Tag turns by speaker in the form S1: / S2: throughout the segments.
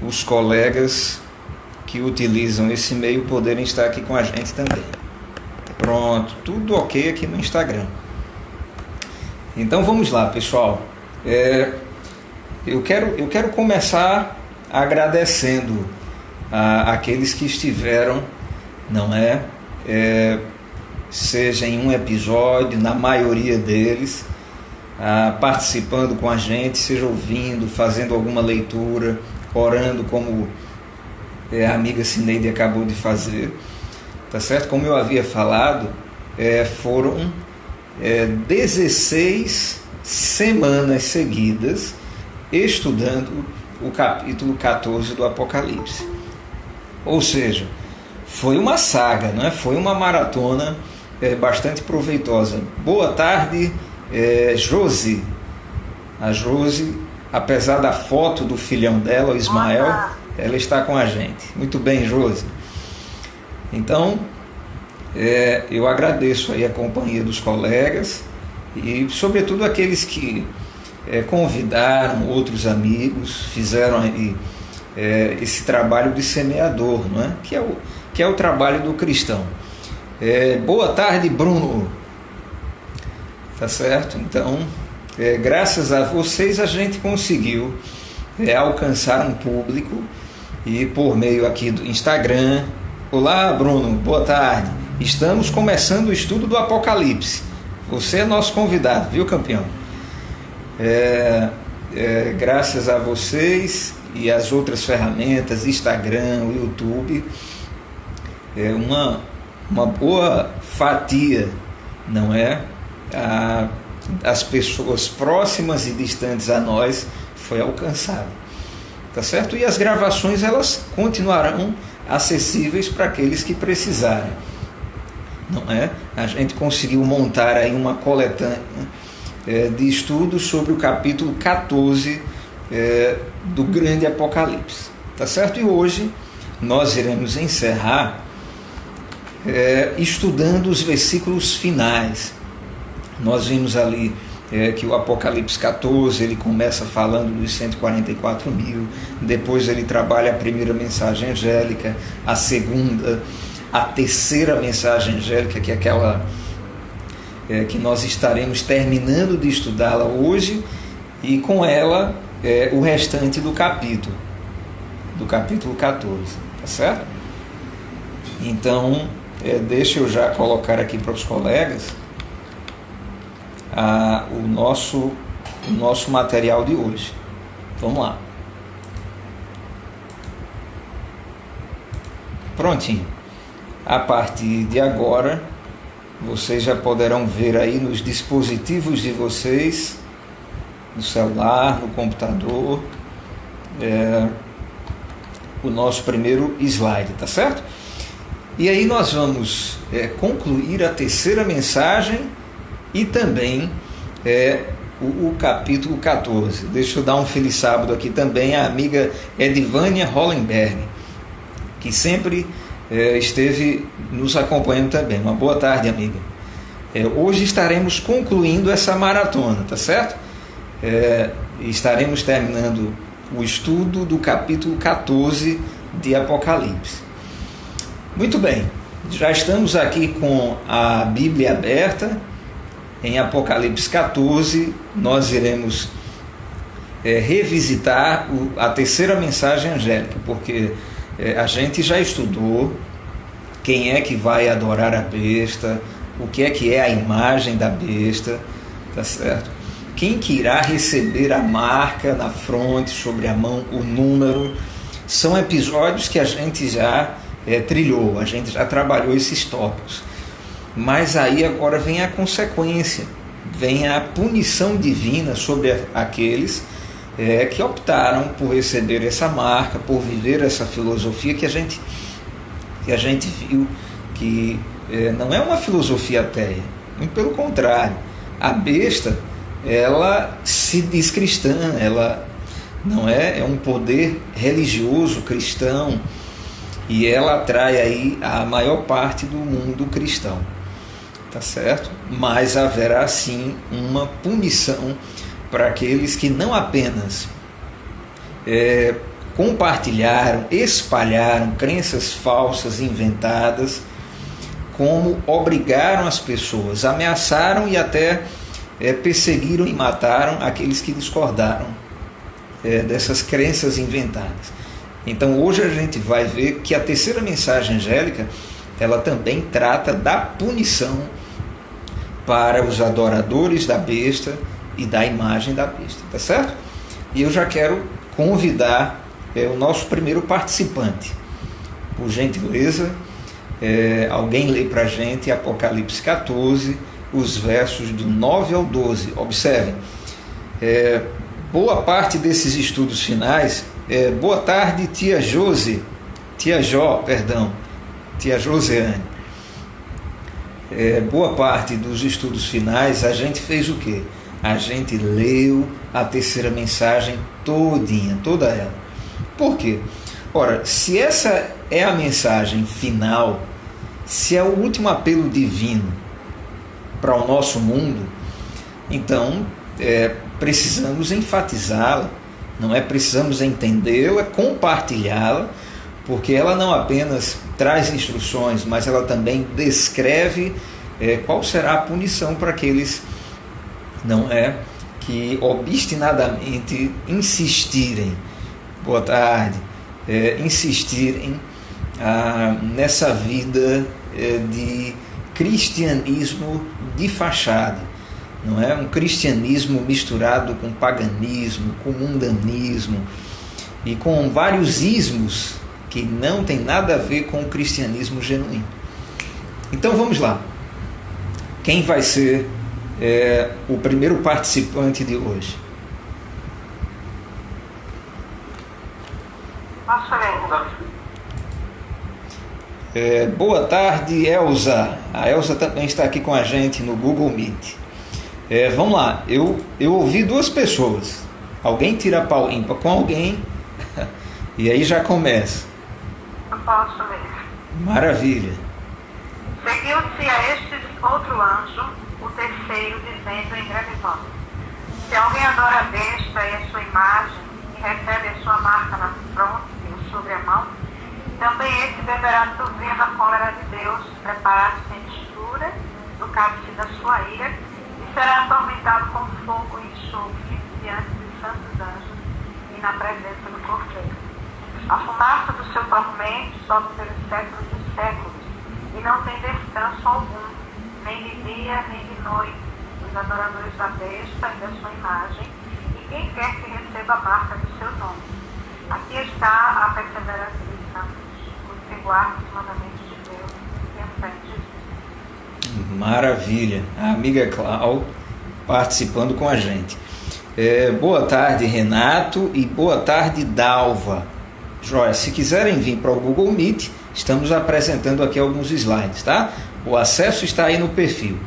S1: os colegas que utilizam esse meio poderem estar aqui com a gente também. Pronto, tudo ok aqui no Instagram. Então vamos lá, pessoal. Eu quero começar agradecendo àqueles que estiveram, seja em um episódio, na maioria deles, participando com a gente, seja ouvindo, fazendo alguma leitura, orando, como a amiga Cineide acabou de fazer, tá certo? Como eu havia falado, foram 16 semanas seguidas estudando o capítulo 14 do Apocalipse. Ou seja, foi uma saga, né? Foi uma maratona bastante proveitosa. Boa tarde, Josi. A Josi, apesar da foto do filhão dela, o Ismael, ela está com a gente. Muito bem, Josi. Então, eu agradeço aí a companhia dos colegas e, sobretudo, aqueles que convidaram outros amigos, fizeram aí esse trabalho de semeador, não é? Que é o trabalho do cristão. Boa tarde, Bruno. Tá certo? Então, graças a vocês a gente conseguiu alcançar um público, e por meio aqui do Instagram. Olá, Bruno, boa tarde. Estamos começando o estudo do Apocalipse. Você é nosso convidado, viu, campeão? Graças a vocês e as outras ferramentas, Instagram, o YouTube, uma boa fatia, não é? As pessoas próximas e distantes a nós foi alcançada, tá certo? E as gravações, elas continuarão acessíveis para aqueles que precisarem, não é? A gente conseguiu montar aí uma coletânea de estudos sobre o capítulo 14 do grande Apocalipse, tá certo? E hoje nós iremos encerrar estudando os versículos finais. Nós vimos ali que o Apocalipse 14, ele começa falando dos 144 mil, depois ele trabalha a primeira mensagem angélica, a segunda, a terceira mensagem angélica, que é aquela que nós estaremos terminando de estudá-la hoje, e com ela o restante do capítulo 14, tá certo? Então, deixa eu já colocar aqui para os colegas o nosso material de hoje. Vamos lá. Prontinho. A partir de agora, vocês já poderão ver aí nos dispositivos de vocês, no celular, no computador, o nosso primeiro slide, tá certo? E aí nós vamos concluir a terceira mensagem e também o capítulo 14. Deixa eu dar um feliz sábado aqui também à amiga Edvânia Hollenberg, que sempre esteve nos acompanhando também. Uma boa tarde, amiga. Hoje estaremos concluindo essa maratona, tá certo? Estaremos terminando o estudo do capítulo 14 de Apocalipse. Muito bem, já estamos aqui com a Bíblia aberta. Em Apocalipse 14, nós iremos revisitar a terceira mensagem angélica, porque a gente já estudou quem é que vai adorar a besta, o que é a imagem da besta, tá certo? Quem que irá receber a marca na fronte, sobre a mão, o número. São episódios que a gente já trilhou, a gente já trabalhou esses tópicos. Mas aí agora vem a consequência, vem a punição divina sobre aqueles que optaram por receber essa marca, por viver essa filosofia que a gente viu que não é uma filosofia ateia, muito pelo contrário. A besta, ela se diz cristã, ela não é um poder religioso cristão, e ela atrai aí a maior parte do mundo cristão. Tá certo? Mas haverá sim uma punição para aqueles que não apenas compartilharam, espalharam crenças falsas, inventadas, como obrigaram as pessoas, ameaçaram e até perseguiram e mataram aqueles que discordaram dessas crenças inventadas. Então hoje a gente vai ver que a terceira mensagem angélica, ela também trata da punição para os adoradores da besta e da imagem da besta, tá certo? E eu já quero convidar o nosso primeiro participante. Por gentileza, alguém lê para a gente Apocalipse 14, os versos do 9 ao 12. Observem, boa parte desses estudos finais, boa tarde, tia Joseane. Boa parte dos estudos finais a gente fez o quê? A gente leu a terceira mensagem todinha, toda ela. Por quê? Ora, se essa é a mensagem final, se é o último apelo divino para o nosso mundo, então precisamos enfatizá-la, não é? Precisamos entendê-la, compartilhá-la, porque ela não apenas traz instruções, mas ela também descreve qual será a punição para aqueles, não é, que obstinadamente insistirem, boa tarde, insistirem nessa vida de cristianismo de fachada, não é? Um cristianismo misturado com paganismo, com mundanismo e com vários ismos que não tem nada a ver com o cristianismo genuíno. Então vamos lá. Quem vai ser o primeiro participante de hoje? Boa tarde, Elza. A Elza também está aqui com a gente no Google Meet. Vamos lá, eu ouvi duas pessoas. Alguém tira pau ímpar com alguém e aí já começa.
S2: Eu posso ler.
S1: Maravilha.
S2: Seguiu-se a este outro anjo, o terceiro, dizendo em grande voz: se alguém adora a besta e a sua imagem, e recebe a sua marca na fronte e sobre a mão, também esse beberá do vinho da cólera de Deus, preparado sem mistura, do cálice da sua ira, e será atormentado com fogo e enxofre diante dos santos anjos e na presença do Cordeiro. A fumaça do seu tormento sobe pelos séculos dos séculos, e não tem descanso algum, nem de dia, nem de noite, os adoradores da besta e da sua imagem, e quem quer que receba a marca do seu nome. Aqui está a perseverança dos santos, os que guardam os mandamentos de Deus e a fé de Jesus.
S1: Maravilha. A amiga Clau participando com a gente. Boa tarde, Renato, e boa tarde, Dalva. Joia, se quiserem vir para o Google Meet, estamos apresentando aqui alguns slides, tá? O acesso está aí no perfil.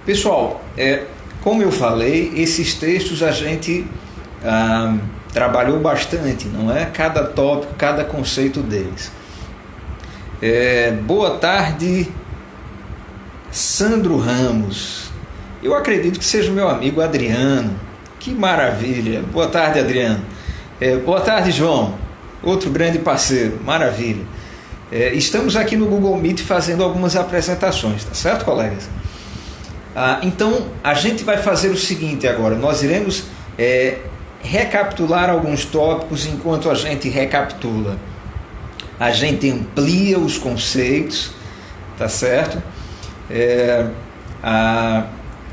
S1: Pessoal, como eu falei, esses textos a gente trabalhou bastante, não é? Cada tópico, cada conceito deles. Boa tarde, Sandro Ramos. Eu acredito que seja o meu amigo Adriano. Que maravilha. Boa tarde, Adriano. Boa tarde, João. Outro grande parceiro. Maravilha. Estamos aqui no Google Meet fazendo algumas apresentações, tá certo, colegas? Então, a gente vai fazer o seguinte agora. Nós iremos recapitular alguns tópicos enquanto a gente recapitula. A gente amplia os conceitos, tá certo?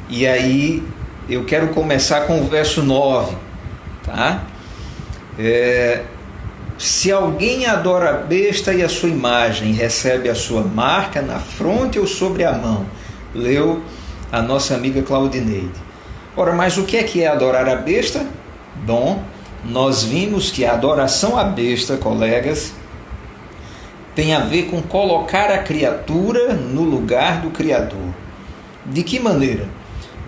S1: E aí eu quero começar com o verso 9, tá? Se alguém adora a besta e a sua imagem, recebe a sua marca na fronte ou sobre a mão, leu a nossa amiga Claudineide. Ora, mas o que é adorar a besta? Bom, nós vimos que a adoração à besta, colegas, tem a ver com colocar a criatura no lugar do Criador. De que maneira?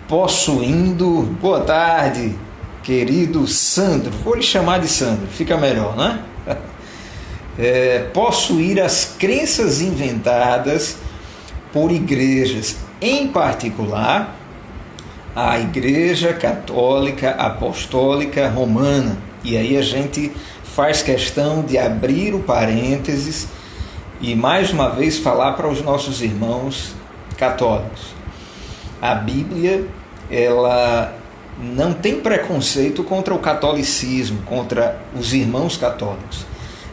S1: Possuindo, boa tarde, querido Sandro, vou lhe chamar de Sandro, fica melhor, né? Possuir as crenças inventadas por igrejas, em particular a Igreja Católica Apostólica Romana. E aí a gente faz questão de abrir o parênteses e mais uma vez falar para os nossos irmãos católicos. A Bíblia, ela não tem preconceito contra o catolicismo, contra os irmãos católicos.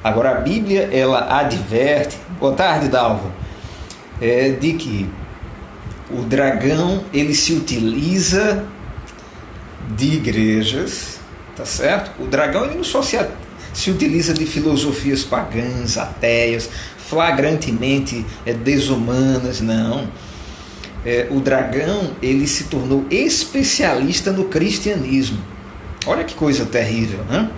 S1: Agora, a Bíblia, ela adverte, boa tarde, Dalva, de que o dragão, ele se utiliza de igrejas, tá certo? O dragão, ele não só se utiliza de filosofias pagãs, ateias, flagrantemente desumanas, não. O dragão, ele se tornou especialista no cristianismo. Olha que coisa terrível, né?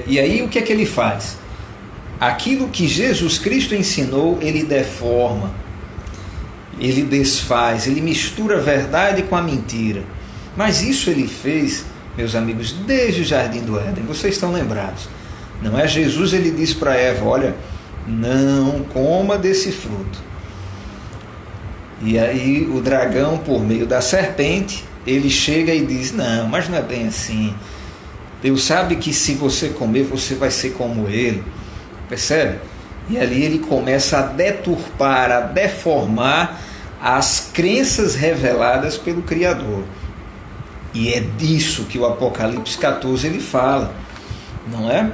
S1: E aí o que é que ele faz? Aquilo que Jesus Cristo ensinou, ele deforma, ele desfaz, ele mistura a verdade com a mentira. Mas isso ele fez, meus amigos, desde o Jardim do Éden. Vocês estão lembrados? Não é? Jesus, ele disse para Eva, olha, não coma desse fruto. E aí o dragão, por meio da serpente, ele chega e diz, não, mas não é bem assim. Deus sabe que se você comer, você vai ser como ele. Percebe? E ali ele começa a deturpar, a deformar as crenças reveladas pelo Criador. E é disso que o Apocalipse 14 ele fala, não é?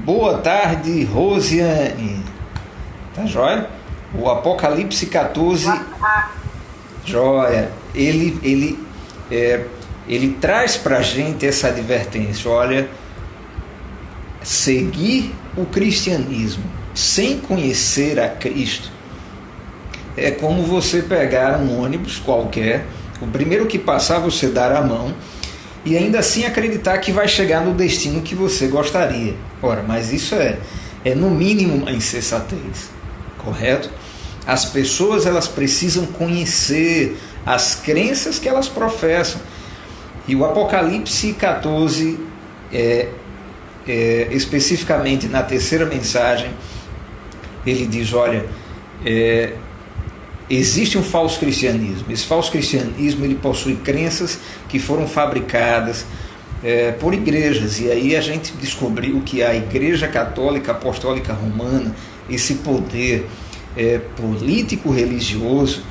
S1: Boa tarde, Rosiane. Tá joia? O Apocalipse 14, joia, ele traz para a gente essa advertência, olha, seguir o cristianismo sem conhecer a Cristo é como você pegar um ônibus qualquer, o primeiro que passar você dar a mão e ainda assim acreditar que vai chegar no destino que você gostaria. Ora, mas isso é no mínimo uma insensatez, correto? As pessoas, elas precisam conhecer as crenças que elas professam. E o Apocalipse 14, especificamente na terceira mensagem, ele diz, olha, existe um falso cristianismo. Esse falso cristianismo, ele possui crenças que foram fabricadas por igrejas. E aí a gente descobriu que a Igreja Católica Apostólica Romana, esse poder político-religioso,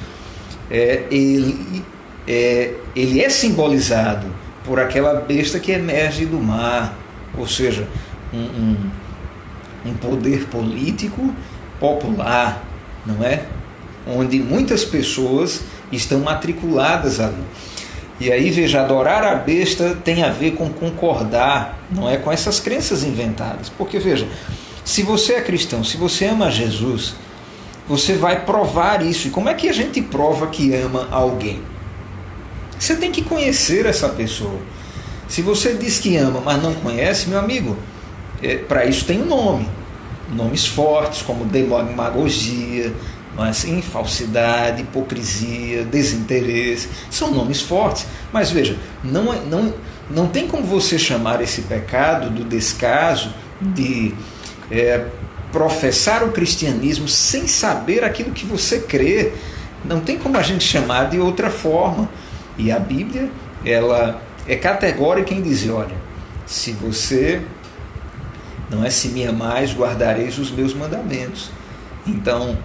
S1: ele é simbolizado por aquela besta que emerge do mar, ou seja, um poder político popular, não é? Onde muitas pessoas estão matriculadas ali. E aí, veja, adorar a besta tem a ver com concordar, não é, com essas crenças inventadas. Porque, veja, se você é cristão, se você ama Jesus, você vai provar isso. E como é que a gente prova que ama alguém? Você tem que conhecer essa pessoa. Se você diz que ama, mas não conhece, meu amigo, para isso tem um nome. Nomes fortes, como demagogia, mas sim, falsidade, hipocrisia, desinteresse. São nomes fortes. Mas veja, não tem como você chamar esse pecado do descaso, de professar o cristianismo sem saber aquilo que você crê. Não tem como a gente chamar de outra forma. E a Bíblia, ela é categórica em dizer, olha, se você se me amais, guardareis os meus mandamentos. Então,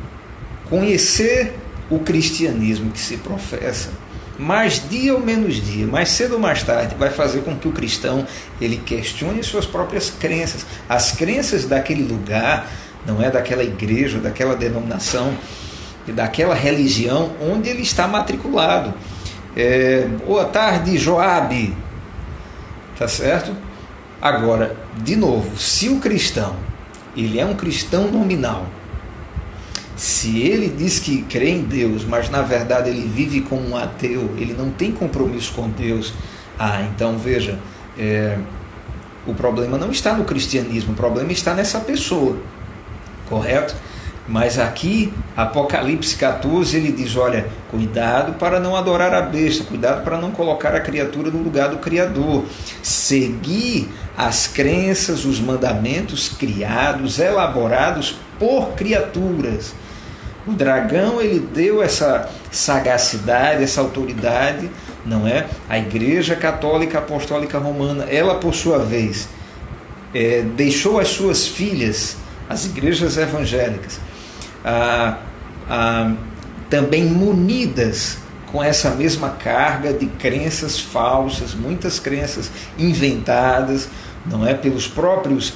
S1: conhecer o cristianismo que se professa, mais dia ou menos dia, mais cedo ou mais tarde, vai fazer com que o cristão ele questione suas próprias crenças, as crenças daquele lugar, não é, daquela igreja, daquela denominação, daquela religião onde ele está matriculado. Boa tarde, Joabe. Tá certo? Agora, de novo, se o cristão ele é um cristão nominal, se ele diz que crê em Deus, mas na verdade ele vive como um ateu, ele não tem compromisso com Deus, então veja, o problema não está no cristianismo, o problema está nessa pessoa, correto? Mas aqui, Apocalipse 14, ele diz, olha, cuidado para não adorar a besta, cuidado para não colocar a criatura no lugar do Criador, seguir as crenças, os mandamentos criados, elaborados por criaturas. O dragão, ele deu essa sagacidade, essa autoridade não é? A Igreja Católica Apostólica Romana, ela por sua vez deixou as suas filhas, as igrejas evangélicas, também munidas com essa mesma carga de crenças falsas, muitas crenças inventadas, não é, pelos próprios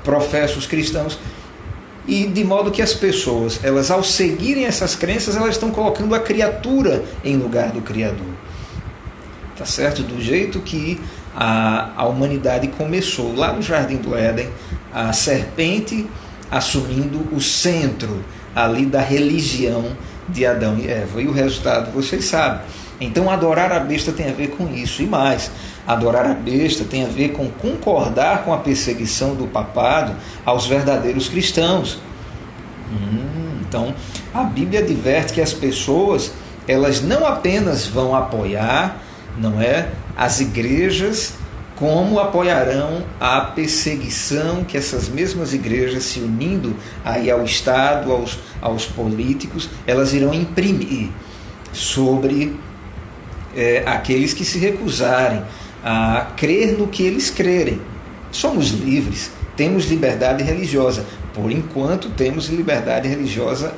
S1: professos cristãos, e de modo que as pessoas, elas ao seguirem essas crenças, elas estão colocando a criatura em lugar do Criador. Tá certo? Do jeito que a humanidade começou lá no Jardim do Éden, a serpente assumindo o centro ali da religião de Adão e Eva, e o resultado vocês sabem. Então adorar a besta tem a ver com isso, e mais, adorar a besta tem a ver com concordar com a perseguição do papado aos verdadeiros cristãos. Então a Bíblia adverte que as pessoas, elas não apenas vão apoiar, não é, as igrejas, como apoiarão a perseguição que essas mesmas igrejas, se unindo aí ao Estado, aos políticos, elas irão imprimir sobre aqueles que se recusarem a crer no que eles crerem. Somos livres, temos liberdade religiosa. Por enquanto temos liberdade religiosa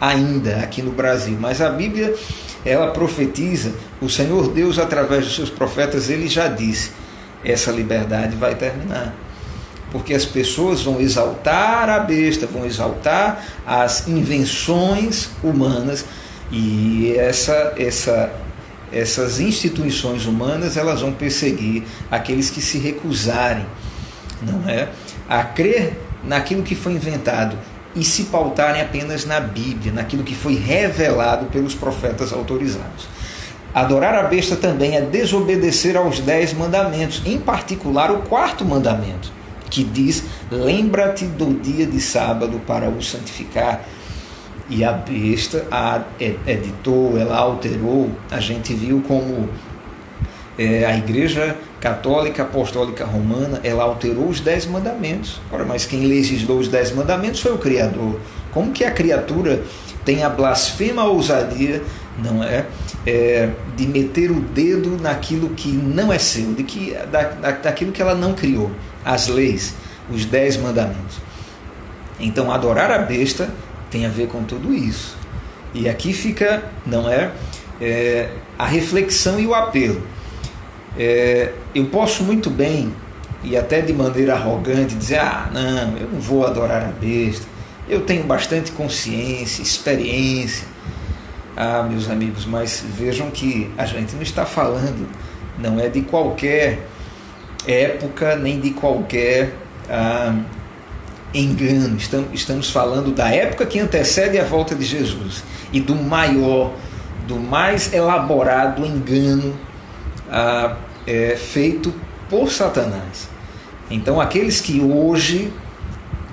S1: ainda aqui no Brasil, mas a Bíblia, ela profetiza, o Senhor Deus através dos seus profetas, ele já disse, essa liberdade vai terminar, porque as pessoas vão exaltar a besta, vão exaltar as invenções humanas, e essas instituições humanas, elas vão perseguir aqueles que se recusarem, não é, a crer naquilo que foi inventado e se pautarem apenas na Bíblia, naquilo que foi revelado pelos profetas autorizados. Adorar a besta também é desobedecer aos 10 mandamentos, em particular o 4º mandamento, que diz: lembra-te do dia de sábado para o santificar. E a besta editou, ela alterou. A gente viu como a Igreja Católica Apostólica Romana, ela alterou os 10 mandamentos. Ora, mas quem legislou os 10 mandamentos foi o Criador. Como que a criatura tem a blasfema ousadia, não é, de meter o dedo naquilo que não é seu, daquilo que ela não criou, as leis, os 10 mandamentos. Então adorar a besta tem a ver com tudo isso. E aqui fica, não é, a reflexão e o apelo. Eu posso muito bem, e até de maneira arrogante, dizer: não, eu não vou adorar a besta, eu tenho bastante consciência, experiência. Meus amigos, mas vejam que a gente não está falando, não é de qualquer época, nem de qualquer engano. Estamos falando da época que antecede a volta de Jesus e do mais elaborado engano feito por Satanás. Então aqueles que hoje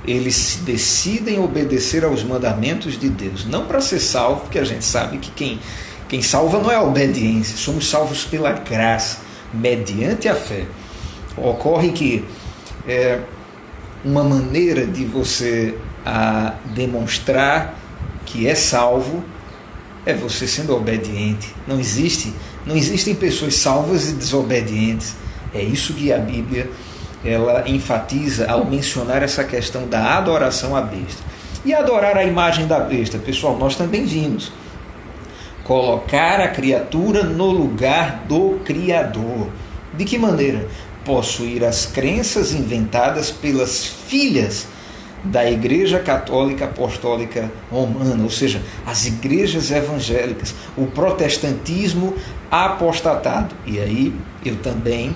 S1: eles decidem obedecer aos mandamentos de Deus, não para ser salvo, porque a gente sabe que quem salva não é a obediência, somos salvos pela graça, mediante a fé. Ocorre que uma maneira de você demonstrar que é salvo é você sendo obediente. Não existem pessoas salvas e desobedientes. É isso que a Bíblia ela enfatiza ao mencionar essa questão da adoração à besta. E adorar a imagem da besta, pessoal, nós também vimos. Colocar a criatura no lugar do Criador. De que maneira? Possuir as crenças inventadas pelas filhas da Igreja Católica Apostólica Romana, ou seja, as igrejas evangélicas, o protestantismo apostatado. E aí eu também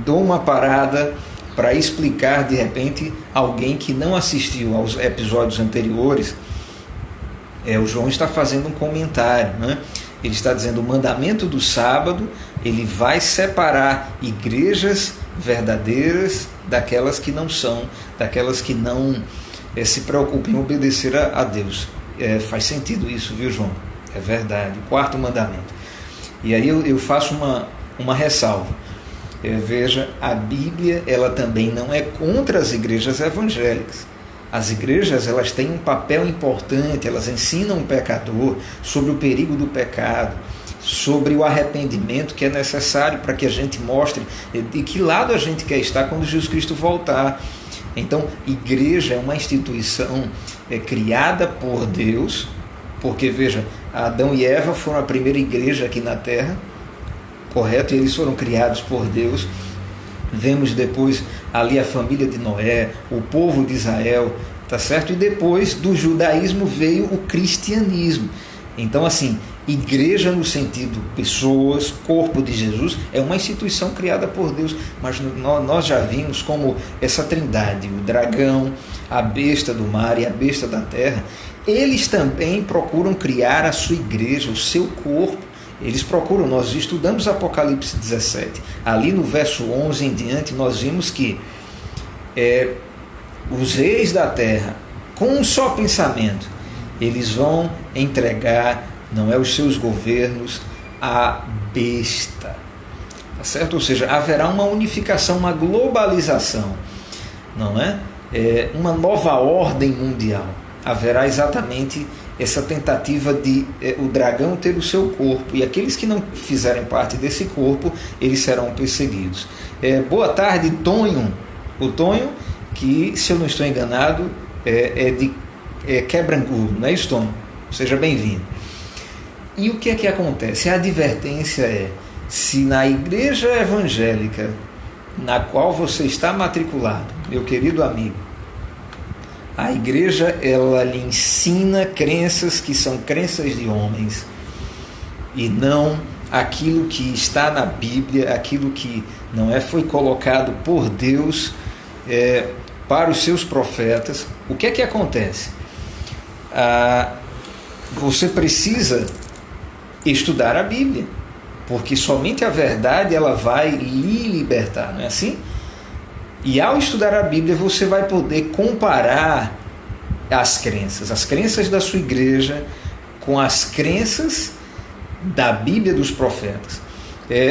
S1: dou uma parada para explicar, de repente, alguém que não assistiu aos episódios anteriores. O João está fazendo um comentário, né? Ele está dizendo: o mandamento do sábado, ele vai separar igrejas verdadeiras daquelas que não são, daquelas que não se preocupam em obedecer a Deus. Faz sentido isso, viu, João? É verdade. O 4º mandamento. E aí eu faço uma ressalva. Veja, a Bíblia ela também não é contra as igrejas evangélicas. As igrejas elas têm um papel importante, elas ensinam o pecador sobre o perigo do pecado, sobre o arrependimento que é necessário para que a gente mostre de que lado a gente quer estar quando Jesus Cristo voltar. Então, igreja é uma instituição criada por Deus, porque, veja, Adão e Eva foram a primeira igreja aqui na Terra, correto? Eles foram criados por Deus. Vemos depois ali a família de Noé, o povo de Israel, tá certo? E depois do judaísmo veio o cristianismo. Então, assim, igreja no sentido pessoas, corpo de Jesus, é uma instituição criada por Deus, mas nós já vimos como essa trindade, o dragão, a besta do mar e a besta da terra, eles também procuram criar a sua igreja, o seu corpo. Eles procuram, nós estudamos Apocalipse 17, ali no verso 11 em diante, nós vimos que os reis da terra, com um só pensamento, eles vão entregar, não é, os seus governos à besta, tá certo? Ou seja, haverá uma unificação, uma globalização, não é? Uma nova ordem mundial. Haverá exatamente essa tentativa de o dragão ter o seu corpo, e aqueles que não fizerem parte desse corpo, eles serão perseguidos. Boa tarde, Tonho. O Tonho, que, se eu não estou enganado, é de Quebrangulo, não é isso, Tonho? Seja bem-vindo. E o que é que acontece? A advertência é: se na igreja evangélica na qual você está matriculado, meu querido amigo, a igreja, ela lhe ensina crenças que são crenças de homens e não aquilo que está na Bíblia, aquilo que não foi colocado por Deus para os seus profetas. O que é que acontece? Você precisa estudar a Bíblia, porque somente a verdade ela vai lhe libertar, não é assim? E ao estudar a Bíblia, você vai poder comparar as crenças da sua igreja com as crenças da Bíblia dos profetas.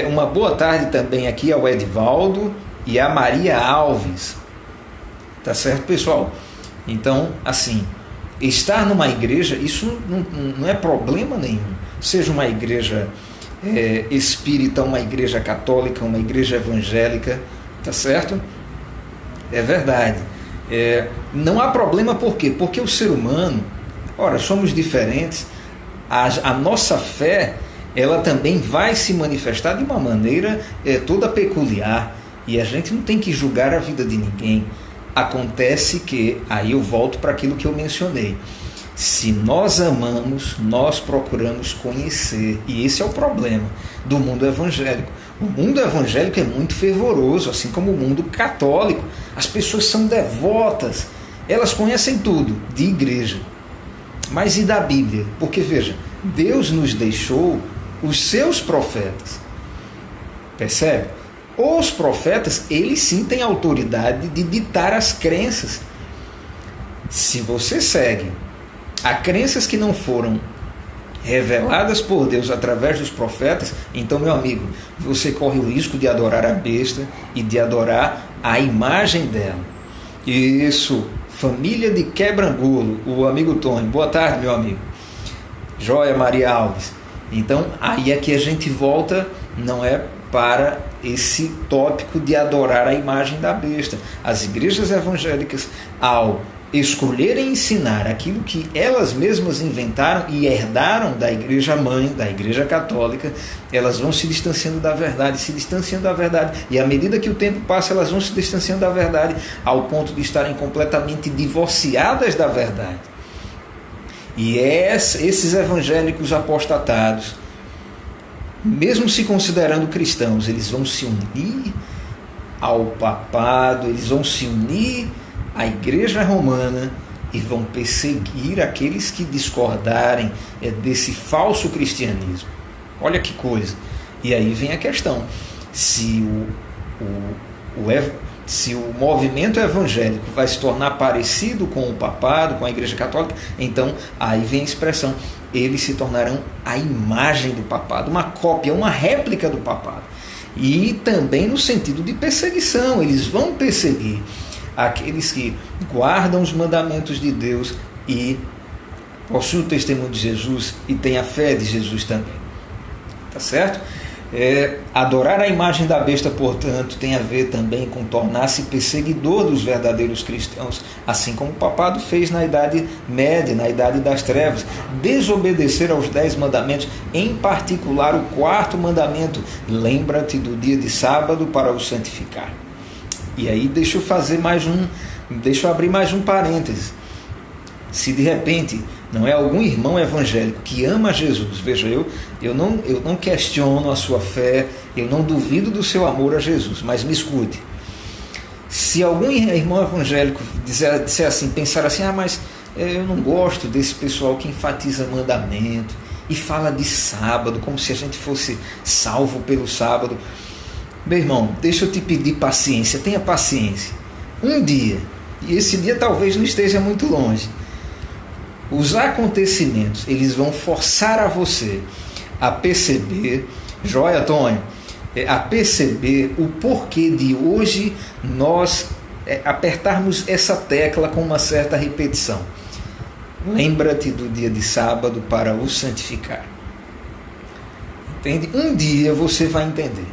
S1: Uma boa tarde também aqui ao Edvaldo e a Maria Alves. Tá certo, pessoal? Então, assim, estar numa igreja, isso não é problema nenhum. Seja uma igreja espírita, uma igreja católica, uma igreja evangélica, tá certo? É verdade. Não há problema, por quê? Porque o ser humano, ora, somos diferentes, a nossa fé, ela também vai se manifestar de uma maneira toda peculiar, e a gente não tem que julgar a vida de ninguém. Acontece que, aí eu volto para aquilo que eu mencionei, se nós amamos, nós procuramos conhecer, e esse é o problema do mundo evangélico. O mundo evangélico é muito fervoroso, assim como o mundo católico. As pessoas são devotas, elas conhecem tudo de igreja, mas e da Bíblia? Porque, veja, Deus nos deixou os seus profetas, percebe? Os profetas, eles sim têm autoridade de ditar as crenças. Se você segue a crenças que não foram reveladas por Deus através dos profetas, então, meu amigo, você corre o risco de adorar a besta e de adorar a imagem dela. Isso, família de Quebrangulo, o amigo Tony. Boa tarde, meu amigo. Joia Maria Alves. Então, aí é que a gente volta, não é para esse tópico de adorar a imagem da besta. As igrejas evangélicas, ao escolherem ensinar aquilo que elas mesmas inventaram e herdaram da igreja mãe, da igreja católica, elas vão se distanciando da verdade, e à medida que o tempo passa, elas vão se distanciando da verdade, ao ponto de estarem completamente divorciadas da verdade. E esses evangélicos apostatados, mesmo se considerando cristãos, eles vão se unir ao papado, eles vão se unir à igreja romana e vão perseguir aqueles que discordarem desse falso cristianismo. Olha que coisa. E aí vem a questão: se o movimento evangélico vai se tornar parecido com o papado, com a igreja católica, então aí vem a expressão: eles se tornarão a imagem do papado, uma cópia, uma réplica do papado. E também no sentido de perseguição, eles vão perseguir aqueles que guardam os mandamentos de Deus e possuem o testemunho de Jesus e têm a fé de Jesus também. tá certo? Adorar a imagem da besta, portanto, tem a ver também com tornar-se perseguidor dos verdadeiros cristãos, assim como o papado fez na Idade Média, na Idade das Trevas. Desobedecer aos 10 mandamentos, em particular o 4º mandamento: lembra-te do dia de sábado para o santificar. E aí deixa eu abrir mais um parêntese. Se de repente não é algum irmão evangélico que ama Jesus, veja, eu não questiono a sua fé, eu não duvido do seu amor a Jesus, mas me escute. Se algum irmão evangélico disser assim, pensar assim, mas eu não gosto desse pessoal que enfatiza mandamento e fala de sábado, como se a gente fosse salvo pelo sábado. Meu irmão, deixa eu te pedir paciência, tenha paciência. Um dia, e esse dia talvez não esteja muito longe, os acontecimentos, eles vão forçar a você a perceber, joia, Tônio, a perceber o porquê de hoje nós apertarmos essa tecla com uma certa repetição. Lembra-te do dia de sábado para o santificar. Entende? Um dia você vai entender.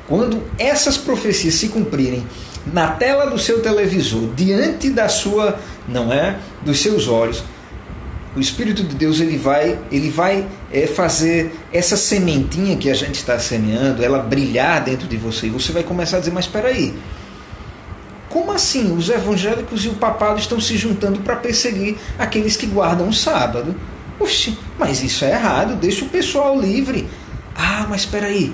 S1: Quando essas profecias se cumprirem na tela do seu televisor, diante da sua, dos seus olhos, o Espírito de Deus ele vai fazer essa sementinha que a gente está semeando, ela brilhar dentro de você, e você vai começar a dizer, mas espera aí, como assim os evangélicos e o papado estão se juntando para perseguir aqueles que guardam o sábado? Oxe, mas isso é errado, deixa o pessoal livre. Mas espera aí,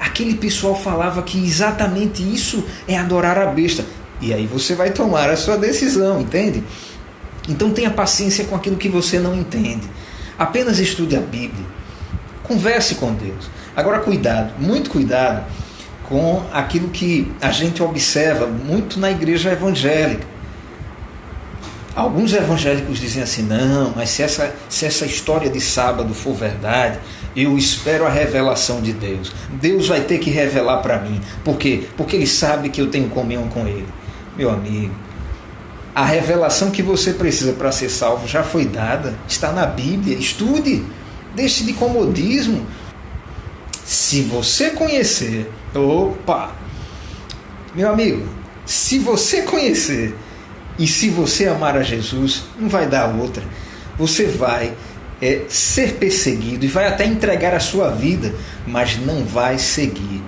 S1: aquele pessoal falava que exatamente isso é adorar a besta. E aí você vai tomar a sua decisão, entende? Então tenha paciência com aquilo que você não entende. Apenas estude a Bíblia. Converse com Deus. Agora cuidado, muito cuidado com aquilo que a gente observa muito na igreja evangélica. Alguns evangélicos dizem assim, não, mas se essa história de sábado for verdade, eu espero a revelação de Deus. Deus vai ter que revelar para mim. Por quê? Porque Ele sabe que eu tenho comunhão com Ele. Meu amigo, a revelação que você precisa para ser salvo já foi dada, está na Bíblia. Estude, deixe de comodismo. Se você conhecer, meu amigo, se você conhecer e se você amar a Jesus, não vai dar outra. Você vai ser perseguido e vai até entregar a sua vida, mas não vai seguir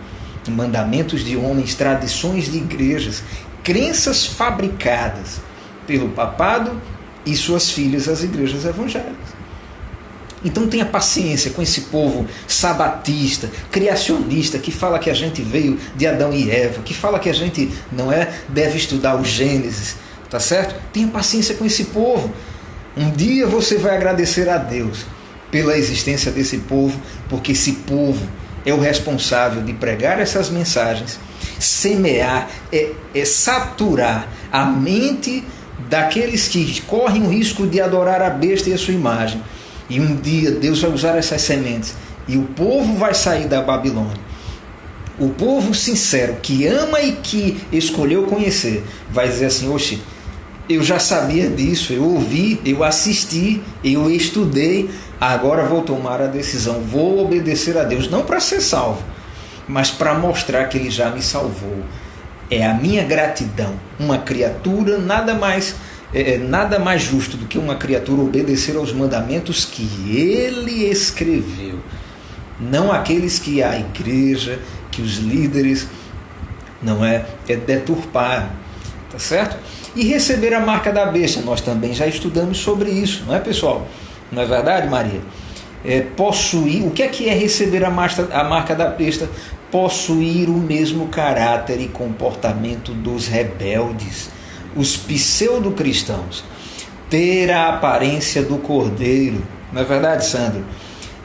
S1: mandamentos de homens, tradições de igrejas, crenças fabricadas pelo papado e suas filhas, as igrejas evangélicas. Então tenha paciência com esse povo sabatista, criacionista, que fala que a gente veio de Adão e Eva, que fala que a gente deve estudar o Gênesis, tá certo? Tenha paciência com esse povo. Um dia você vai agradecer a Deus pela existência desse povo, porque esse povo é o responsável de pregar essas mensagens, semear, saturar a mente daqueles que correm o risco de adorar a besta e a sua imagem. E um dia Deus vai usar essas sementes e o povo vai sair da Babilônia. O povo sincero, que ama e que escolheu conhecer, vai dizer assim, oxe, eu já sabia disso, eu ouvi, eu assisti, eu estudei, agora vou tomar a decisão, vou obedecer a Deus, não para ser salvo, mas para mostrar que Ele já me salvou. É a minha gratidão. Uma criatura, nada mais justo do que uma criatura obedecer aos mandamentos que Ele escreveu, não aqueles que a igreja, que os líderes deturparam, tá certo? E receber a marca da besta, nós também já estudamos sobre isso, não é, pessoal? Não é verdade, Maria? Possuir, o que é receber a marca da besta? Possuir o mesmo caráter e comportamento dos rebeldes, os pseudo-cristãos, ter a aparência do cordeiro, não é verdade, Sandro?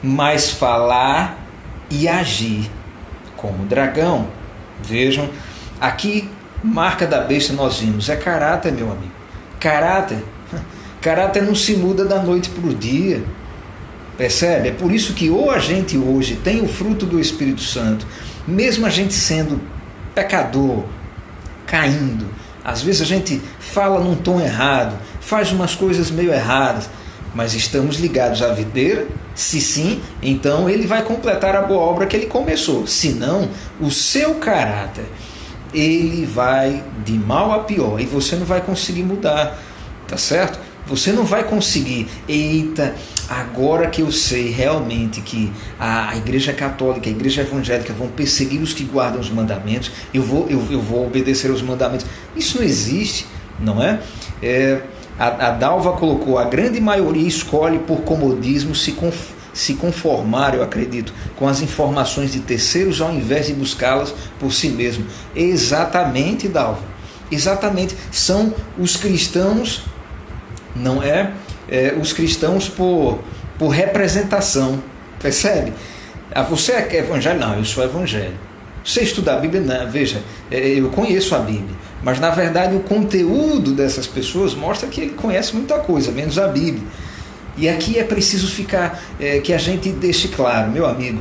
S1: Mas falar e agir como dragão. Vejam, aqui, marca da besta nós vimos, é caráter, meu amigo. Caráter não se muda da noite para o dia. Percebe? É por isso que ou a gente hoje tem o fruto do Espírito Santo, mesmo a gente sendo pecador, caindo, às vezes a gente fala num tom errado, faz umas coisas meio erradas, mas estamos ligados à videira? Se sim, então ele vai completar a boa obra que ele começou. Se não, o seu caráter, ele vai de mal a pior e você não vai conseguir mudar, tá certo? Você não vai conseguir, eita, agora que eu sei realmente que a Igreja Católica, a Igreja Evangélica vão perseguir os que guardam os mandamentos, eu vou obedecer aos mandamentos. Isso não existe, não é? A Dalva colocou, a grande maioria escolhe por comodismo se conformar, eu acredito, com as informações de terceiros ao invés de buscá-las por si mesmo. Exatamente, Dalva. Exatamente. São os cristãos, não é? Os cristãos por representação. Percebe? Você é evangélico? Não, eu sou evangélico. Você estuda a Bíblia? Não, veja, eu conheço a Bíblia. Mas, na verdade, o conteúdo dessas pessoas mostra que ele conhece muita coisa, menos a Bíblia. E aqui é preciso que a gente deixe claro, meu amigo,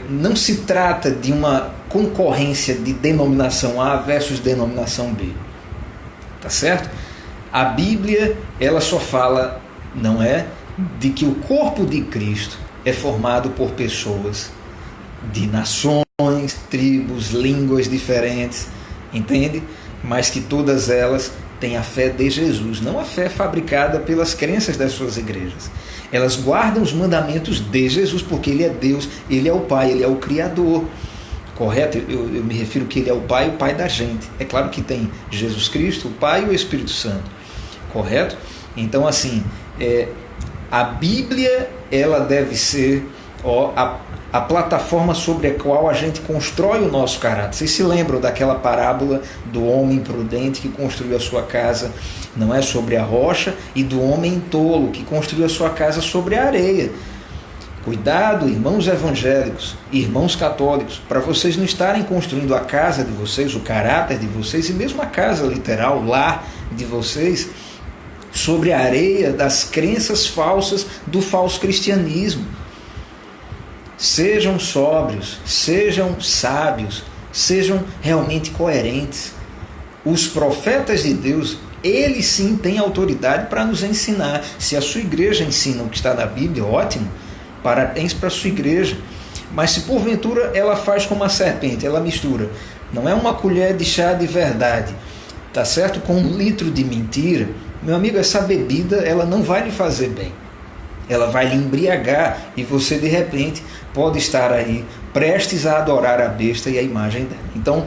S1: não se trata de uma concorrência de denominação A versus denominação B. Tá certo? A Bíblia, ela só fala, não é, de que o corpo de Cristo é formado por pessoas de nações, tribos, línguas diferentes, entende? Mas que todas elas têm a fé de Jesus, não a fé fabricada pelas crenças das suas igrejas. Elas guardam os mandamentos de Jesus, porque Ele é Deus, Ele é o Pai, Ele é o Criador. Correto? Eu me refiro que Ele é o Pai da gente. É claro que tem Jesus Cristo, o Pai e o Espírito Santo. Correto? Então, assim, a Bíblia, ela deve ser a plataforma sobre a qual a gente constrói o nosso caráter. Vocês se lembram daquela parábola do homem prudente que construiu a sua casa, não é, sobre a rocha, e do homem tolo que construiu a sua casa sobre a areia. Cuidado, irmãos evangélicos, irmãos católicos, para vocês não estarem construindo a casa de vocês, o caráter de vocês, e mesmo a casa literal, o lar de vocês, sobre a areia das crenças falsas do falso cristianismo. Sejam sóbrios, sejam sábios, sejam realmente coerentes. Os profetas de Deus, eles sim têm autoridade para nos ensinar. Se a sua igreja ensina o que está na Bíblia, ótimo, parabéns para a sua igreja. Mas se porventura ela faz como a serpente, ela mistura, não é uma colher de chá de verdade, tá certo? Com 1 litro de mentira, meu amigo, essa bebida ela não vai lhe fazer bem. Ela vai lhe embriagar e você de repente pode estar aí prestes a adorar a besta e a imagem dela. Então,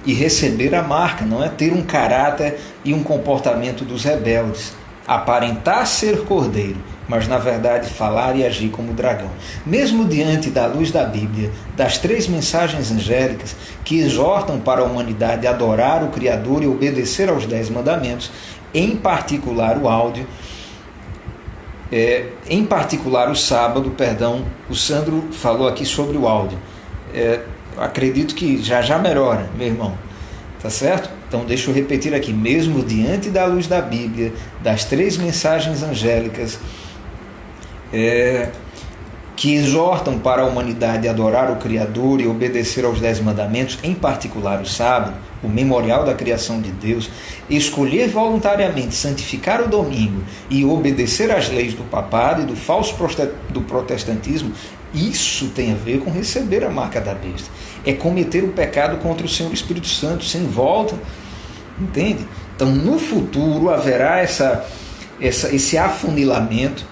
S1: e receber a marca, não é? Ter um caráter e um comportamento dos rebeldes. Aparentar ser cordeiro, mas na verdade falar e agir como dragão. Mesmo diante da luz da Bíblia, das 3 mensagens angélicas que exortam para a humanidade a adorar o Criador e obedecer aos 10 mandamentos, em particular o áudio, em particular o sábado, o Sandro falou aqui sobre o áudio. Acredito que já melhora, meu irmão. Tá certo? Então deixa eu repetir aqui. Mesmo diante da luz da Bíblia, das 3 mensagens angélicas que exortam para a humanidade a adorar o Criador e obedecer aos 10 mandamentos, em particular o sábado, o memorial da criação de Deus, escolher voluntariamente santificar o domingo e obedecer às leis do papado e do falso do protestantismo, isso tem a ver com receber a marca da besta. É cometer o pecado contra o Senhor Espírito Santo, sem volta. Entende? Então, no futuro haverá esse afunilamento,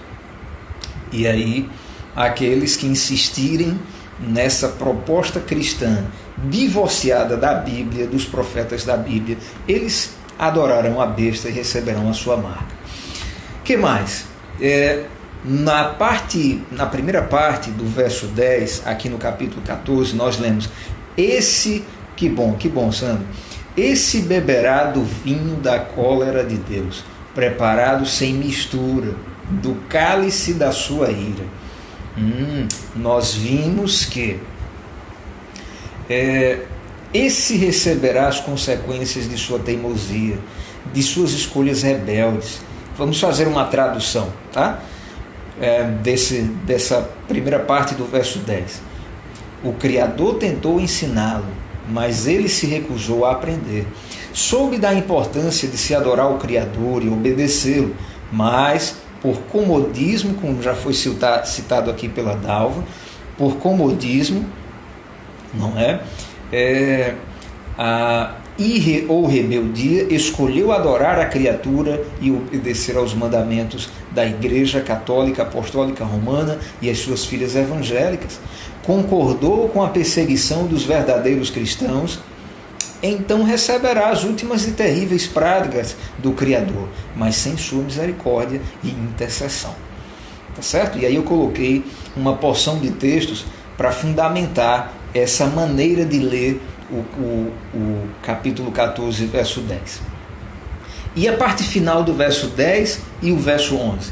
S1: e aí aqueles que insistirem nessa proposta cristã divorciada da Bíblia, dos profetas da Bíblia, eles adorarão a besta e receberão a sua marca. O que mais? Na primeira parte do verso 10, aqui no capítulo 14, nós lemos: que bom, Sandro, esse beberá do vinho da cólera de Deus, preparado sem mistura, do cálice da sua ira. Nós vimos que esse receberá as consequências de sua teimosia, de suas escolhas rebeldes. Vamos fazer uma tradução, tá? Dessa primeira parte do verso 10. O Criador tentou ensiná-lo, mas ele se recusou a aprender. Soube da importância de se adorar o Criador e obedecê-lo, mas por comodismo, como já foi citado aqui pela Dalva, por comodismo, não é? Ou rebeldia, escolheu adorar a criatura e obedecer aos mandamentos da Igreja Católica Apostólica Romana e as suas filhas evangélicas, concordou com a perseguição dos verdadeiros cristãos, então receberá as últimas e terríveis pragas do Criador, mas sem sua misericórdia e intercessão. Tá certo? E aí eu coloquei uma porção de textos para fundamentar essa maneira de ler o capítulo 14, verso 10. E a parte final do verso 10 e o verso 11.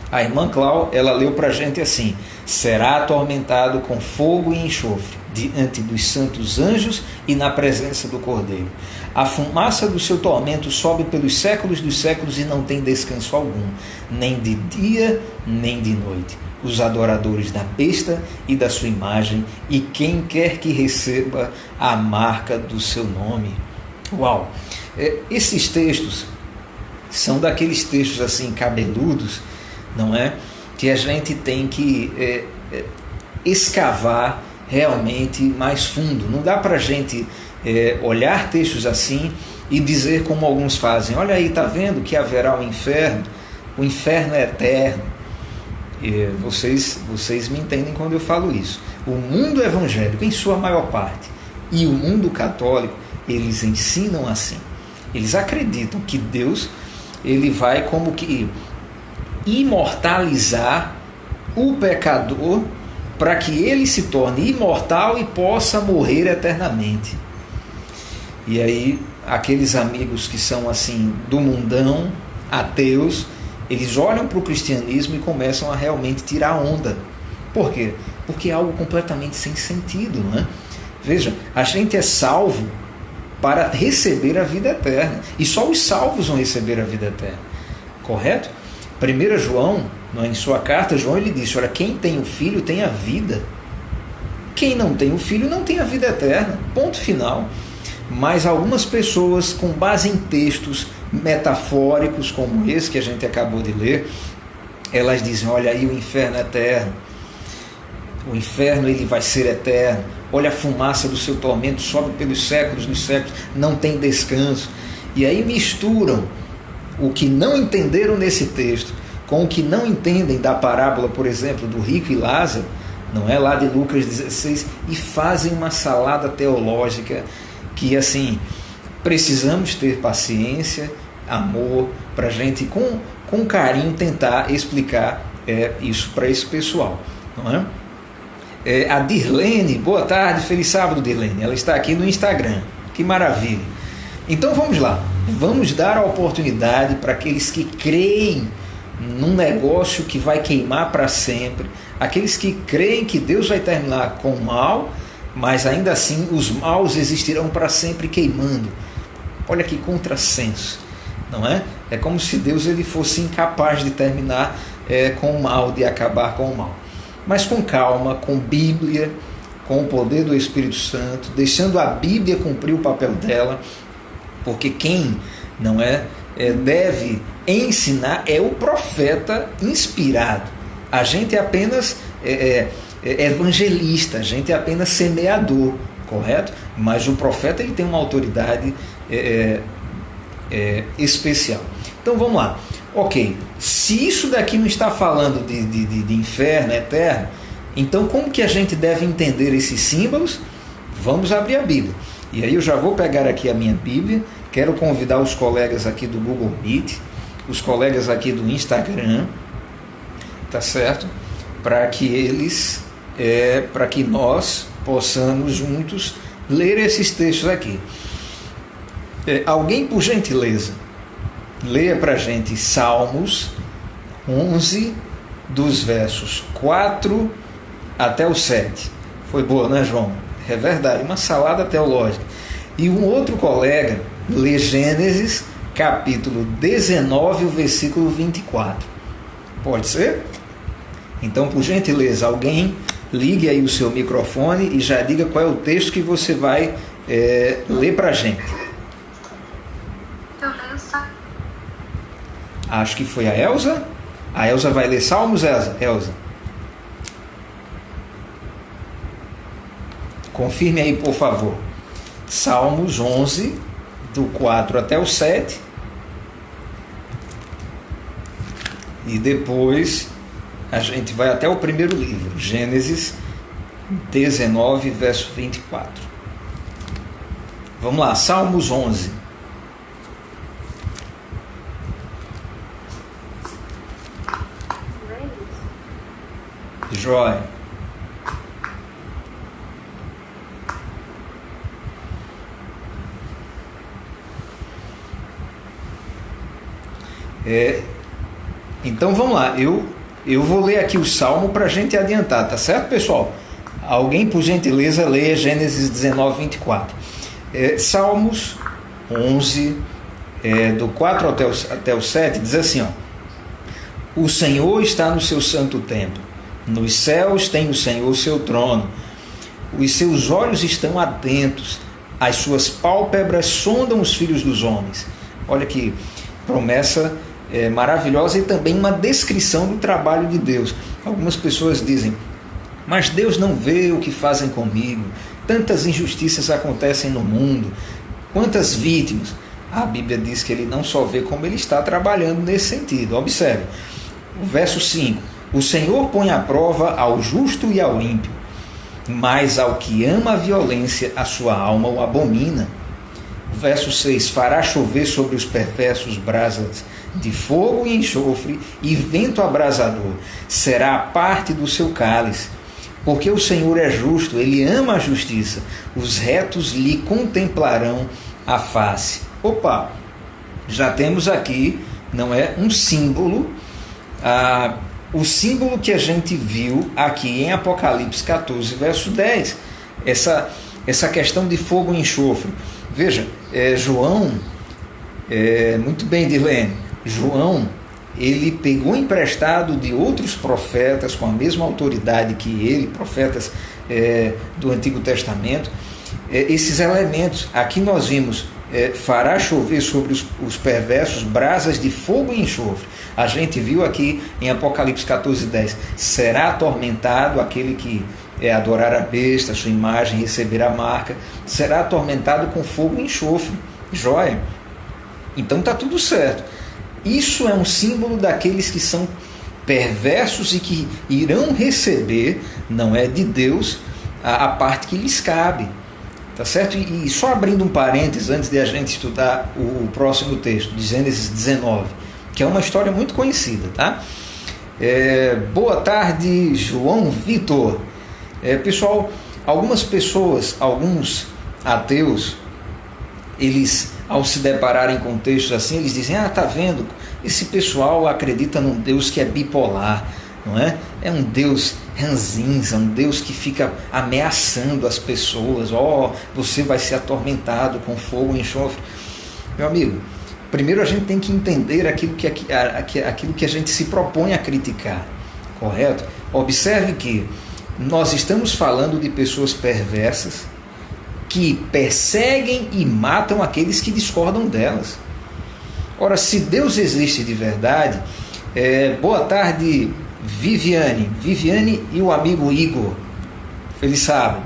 S1: A irmã Clau, ela leu para a gente assim: será atormentado com fogo e enxofre, diante dos santos anjos e na presença do Cordeiro. A fumaça do seu tormento sobe pelos séculos dos séculos e não tem descanso algum, nem de dia, nem de noite. Os adoradores da besta e da sua imagem, e quem quer que receba a marca do seu nome. Uau! Esses textos são daqueles textos assim cabeludos, não é? Que a gente tem que escavar realmente mais fundo. Não dá para a gente olhar textos assim e dizer como alguns fazem: olha aí, está vendo que haverá o inferno é eterno. Vocês me entendem quando eu falo isso. O mundo evangélico, em sua maior parte, e o mundo católico, eles ensinam assim. Eles acreditam que Deus, ele vai como que imortalizar o pecador para que ele se torne imortal e possa morrer eternamente. E aí, aqueles amigos que são assim do mundão, ateus, eles olham para o cristianismo e começam a realmente tirar onda. Por quê? Porque é algo completamente sem sentido, não é? Veja, a gente é salvo para receber a vida eterna. E só os salvos vão receber a vida eterna. Correto? 1 João, em sua carta, João ele disse: olha, quem tem o Filho tem a vida. Quem não tem o Filho não tem a vida eterna. Ponto final. Mas algumas pessoas, com base em textos metafóricos como esse que a gente acabou de ler, elas dizem: olha aí o inferno é eterno, o inferno ele vai ser eterno, olha a fumaça do seu tormento sobe pelos séculos dos séculos, não tem descanso. E aí misturam o que não entenderam nesse texto com o que não entendem da parábola, por exemplo, do rico e Lázaro, não é, lá de Lucas 16, e fazem uma salada teológica que, assim, precisamos ter paciência, amor, para a gente, com carinho, tentar explicar isso para esse pessoal, não é? A Dirlene, boa tarde, feliz sábado, Dirlene, ela está aqui no Instagram, que maravilha. Então vamos lá, vamos dar a oportunidade para aqueles que creem num negócio que vai queimar para sempre, aqueles que creem que Deus vai terminar com o mal, mas ainda assim os maus existirão para sempre queimando. Olha que contrassenso, não é? É como se Deus ele fosse incapaz de terminar com o mal, de acabar com o mal. Mas com calma, com Bíblia, com o poder do Espírito Santo, deixando a Bíblia cumprir o papel dela, porque quem não deve ensinar é o profeta inspirado. A gente é apenas evangelista, a gente é apenas semeador, correto? Mas o profeta ele tem uma autoridade especial. Então vamos lá. Ok, se isso daqui não está falando de inferno eterno, então como que a gente deve entender esses símbolos? Vamos abrir a Bíblia. E aí eu já vou pegar aqui a minha Bíblia, quero convidar os colegas aqui do Google Meet, os colegas aqui do Instagram, tá certo? Para que eles, para que nós possamos juntos ler esses textos aqui. Alguém, por gentileza, leia para a gente Salmos 11, dos versos 4 até o 7. Foi boa, né, João? É verdade, uma salada teológica. E um outro colega lê Gênesis, capítulo 19, o versículo 24. Pode ser? Então, por gentileza, alguém ligue aí o seu microfone e já diga qual é o texto que você vai ler para a gente. Acho que foi a Elza. A Elza vai ler Salmos, Elza? Confirme aí, por favor. Salmos 11, do 4 até o 7. E depois a gente vai até o primeiro livro, Gênesis 19, verso 24. Vamos lá, Salmos 11. Jóia. Então vamos lá, eu vou ler aqui o Salmo para a gente adiantar, tá certo, pessoal? Alguém, por gentileza, leia Gênesis 19, 24. Salmos 11, do 4 até o 7, diz assim, ó: O Senhor está no seu santo templo, nos céus tem o Senhor o seu trono, os seus olhos estão atentos, as suas pálpebras sondam os filhos dos homens. Olha que promessa maravilhosa e também uma descrição do trabalho de Deus. Algumas pessoas dizem: mas Deus não vê o que fazem comigo, tantas injustiças acontecem no mundo, quantas vítimas. A Bíblia diz que ele não só vê, como ele está trabalhando nesse sentido. Observe, o verso 5: O Senhor põe à prova ao justo e ao ímpio, mas ao que ama a violência, a sua alma o abomina. O verso 6: Fará chover sobre os perversos brasas de fogo e enxofre e vento abrasador. Será a parte do seu cálice. Porque o Senhor é justo, ele ama a justiça. Os retos lhe contemplarão a face. Opa! Já temos aqui, não é, um símbolo, o símbolo que a gente viu aqui em Apocalipse 14, verso 10. Essa questão de fogo e enxofre. Veja, João, muito bem, Dilene, João, ele pegou emprestado de outros profetas com a mesma autoridade que ele, profetas do Antigo Testamento, esses elementos. Aqui nós vimos, fará chover sobre os perversos brasas de fogo e enxofre. A gente viu aqui em Apocalipse 14, 10, será atormentado aquele que adorar a besta, a sua imagem, receber a marca, será atormentado com fogo e enxofre. Joia? Então está tudo certo. Isso é um símbolo daqueles que são perversos e que irão receber, não é de Deus, a parte que lhes cabe. Tá certo? E só abrindo um parênteses antes de a gente estudar o próximo texto, de Gênesis 19, que é uma história muito conhecida, tá? Boa tarde, João Vitor. Pessoal, algumas pessoas, alguns ateus, eles, ao se depararem com textos assim, eles dizem: tá vendo, esse pessoal acredita num Deus que é bipolar, não é? É um Deus ranzinza, um Deus que fica ameaçando as pessoas. Você vai ser atormentado com fogo e enxofre. Meu amigo, primeiro a gente tem que entender aquilo que a gente se propõe a criticar, correto? Observe que nós estamos falando de pessoas perversas que perseguem e matam aqueles que discordam delas. Ora, se Deus existe de verdade, boa tarde, Viviane e o amigo Igor, eles sabem.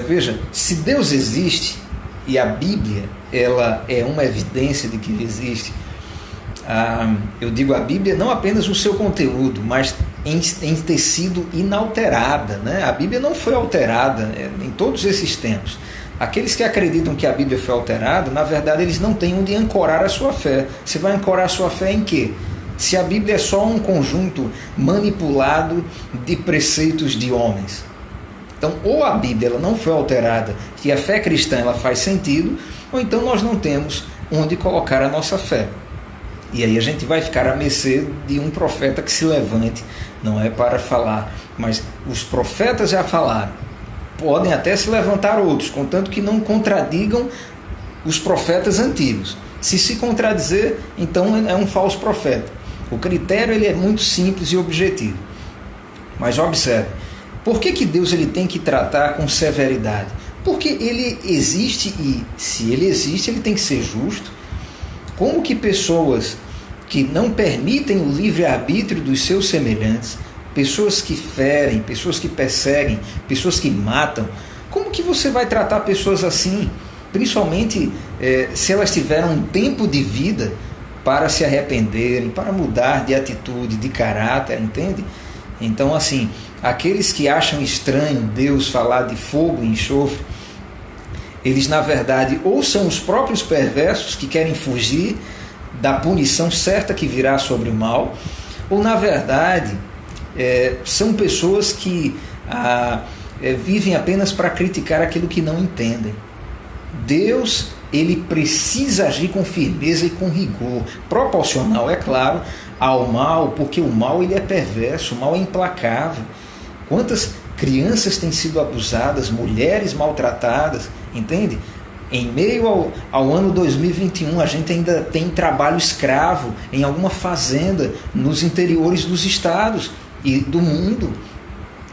S1: Veja, se Deus existe, e a Bíblia ela é uma evidência de que ele existe, eu digo a Bíblia não apenas o seu conteúdo, mas em ter sido inalterada, né? A Bíblia não foi alterada em todos esses tempos. Aqueles que acreditam que a Bíblia foi alterada, na verdade eles não têm onde ancorar a sua fé. Você vai ancorar a sua fé em quê? Se a Bíblia é só um conjunto manipulado de preceitos de homens. Então, ou a Bíblia ela não foi alterada, que a fé cristã ela faz sentido, ou então nós não temos onde colocar a nossa fé. E aí a gente vai ficar à mercê de um profeta que se levante, não é para falar, mas os profetas já falaram. Podem até se levantar outros, contanto que não contradigam os profetas antigos. Se contradizer, então é um falso profeta. O critério ele é muito simples e objetivo. Mas observe, por que Deus ele tem que tratar com severidade? Porque ele existe e, se ele existe, ele tem que ser justo. Como que pessoas que não permitem o livre-arbítrio dos seus semelhantes, pessoas que ferem, pessoas que perseguem, pessoas que matam. Como que você vai tratar pessoas assim? Principalmente se elas tiveram um tempo de vida para se arrependerem, para mudar de atitude, de caráter, entende? Então, assim, aqueles que acham estranho Deus falar de fogo e enxofre, eles, na verdade, ou são os próprios perversos que querem fugir da punição certa que virá sobre o mal, ou, na verdade, são pessoas que vivem apenas para criticar aquilo que não entendem. Deus, ele precisa agir com firmeza e com rigor, proporcional, é claro, ao mal, porque o mal ele é perverso, o mal é implacável. Quantas crianças têm sido abusadas, mulheres maltratadas, entende? Em meio ao ano 2021, a gente ainda tem trabalho escravo em alguma fazenda nos interiores dos estados e do mundo.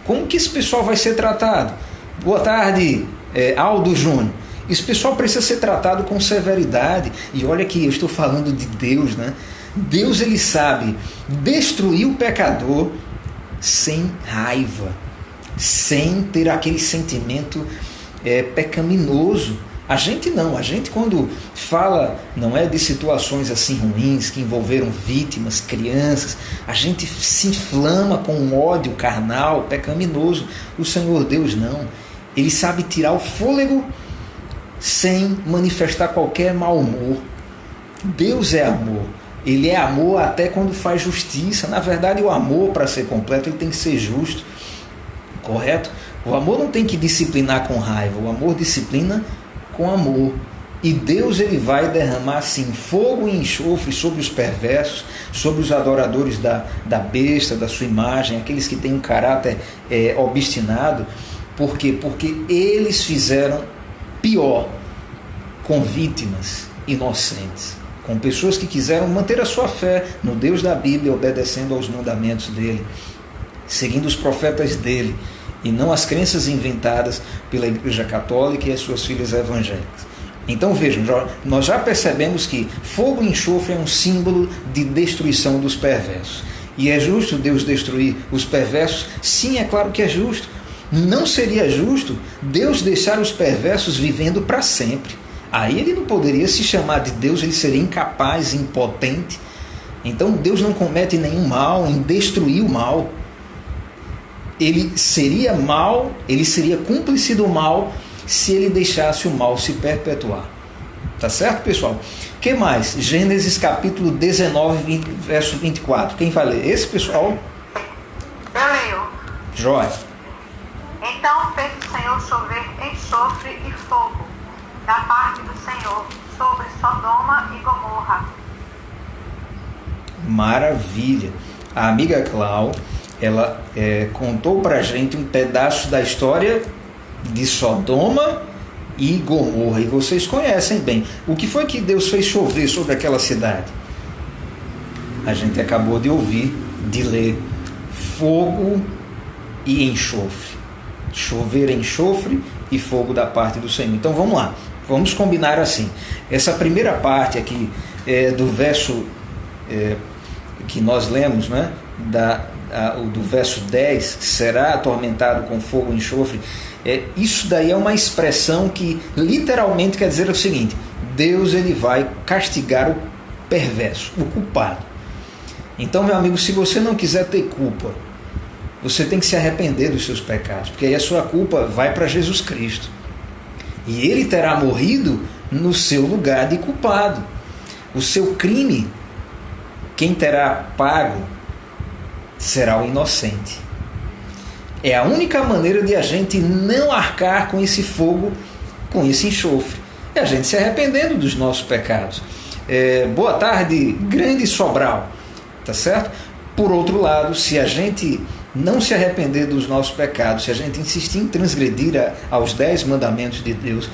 S1: Como que esse pessoal vai ser tratado? Boa tarde, Aldo Júnior. Esse pessoal precisa ser tratado com severidade. E olha que eu estou falando de Deus, né? Deus, ele sabe destruir o pecador sem raiva, sem ter aquele sentimento pecaminoso. A gente não, a gente quando fala, não é, de situações assim ruins que envolveram vítimas, crianças, a gente se inflama com um ódio carnal, pecaminoso. O Senhor Deus não, ele sabe tirar o fôlego sem manifestar qualquer mau humor. Deus é amor, ele é amor até quando faz justiça. Na verdade, o amor, para ser completo, ele tem que ser justo, correto? O amor não tem que disciplinar com raiva, o amor disciplina com amor. E Deus, ele vai derramar assim fogo e enxofre sobre os perversos, sobre os adoradores da besta, da sua imagem, aqueles que têm um caráter obstinado. Por quê? Porque eles fizeram pior com vítimas inocentes, com pessoas que quiseram manter a sua fé no Deus da Bíblia, obedecendo aos mandamentos dele, seguindo os profetas dele, e não as crenças inventadas pela Igreja Católica e as suas filhas evangélicas. Então vejam, nós já percebemos que fogo e enxofre é um símbolo de destruição dos perversos. E é justo Deus destruir os perversos? Sim, é claro que é justo. Não seria justo Deus deixar os perversos vivendo para sempre. Aí ele não poderia se chamar de Deus, ele seria incapaz, impotente. Então Deus não comete nenhum mal em destruir o mal. Ele seria mal, ele seria cúmplice do mal se ele deixasse o mal se perpetuar. Tá certo, pessoal? O que mais? Gênesis capítulo 19, verso 24. Quem vai ler? Esse, pessoal?
S2: Eu leio.
S1: Jóia.
S2: Então fez o Senhor chover enxofre e fogo da parte do Senhor sobre Sodoma e Gomorra.
S1: Maravilha. A amiga Clau, ela contou pra gente um pedaço da história de Sodoma e Gomorra, e vocês conhecem bem. O que foi que Deus fez chover sobre aquela cidade? A gente acabou de ouvir, de ler: fogo e enxofre. Chover enxofre e fogo da parte do Senhor. Então vamos lá, vamos combinar assim. Essa primeira parte aqui do verso que nós lemos, né? Do verso 10, será atormentado com fogo e enxofre. Isso daí é uma expressão que literalmente quer dizer o seguinte: Deus, ele vai castigar o perverso, o culpado. Então, meu amigo, se você não quiser ter culpa, você tem que se arrepender dos seus pecados, porque aí a sua culpa vai para Jesus Cristo, e ele terá morrido no seu lugar de culpado. O seu crime, quem terá pago será o inocente. É a única maneira de a gente não arcar com esse fogo, com esse enxofre, é a gente se arrependendo dos nossos pecados. Boa tarde, grande Sobral, tá certo? Por outro lado, se a gente não se arrepender dos nossos pecados, se a gente insistir em transgredir aos 10 mandamentos de Deus,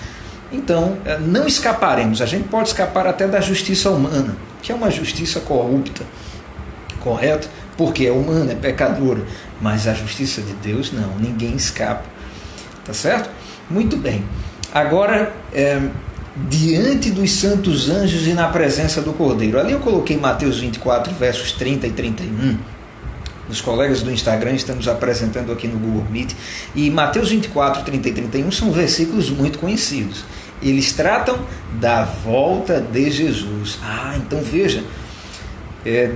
S1: então não escaparemos. A gente pode escapar até da justiça humana, que é uma justiça corrupta, correto? Porque é humana, é pecadora, mas a justiça de Deus não, ninguém escapa, tá certo? Muito bem. Agora diante dos santos anjos e na presença do Cordeiro. Ali eu coloquei Mateus 24, versos 30 e 31. Os colegas do Instagram estamos apresentando aqui no Google Meet. E Mateus 24, 30 e 31 são versículos muito conhecidos. Eles tratam da volta de Jesus. Então veja,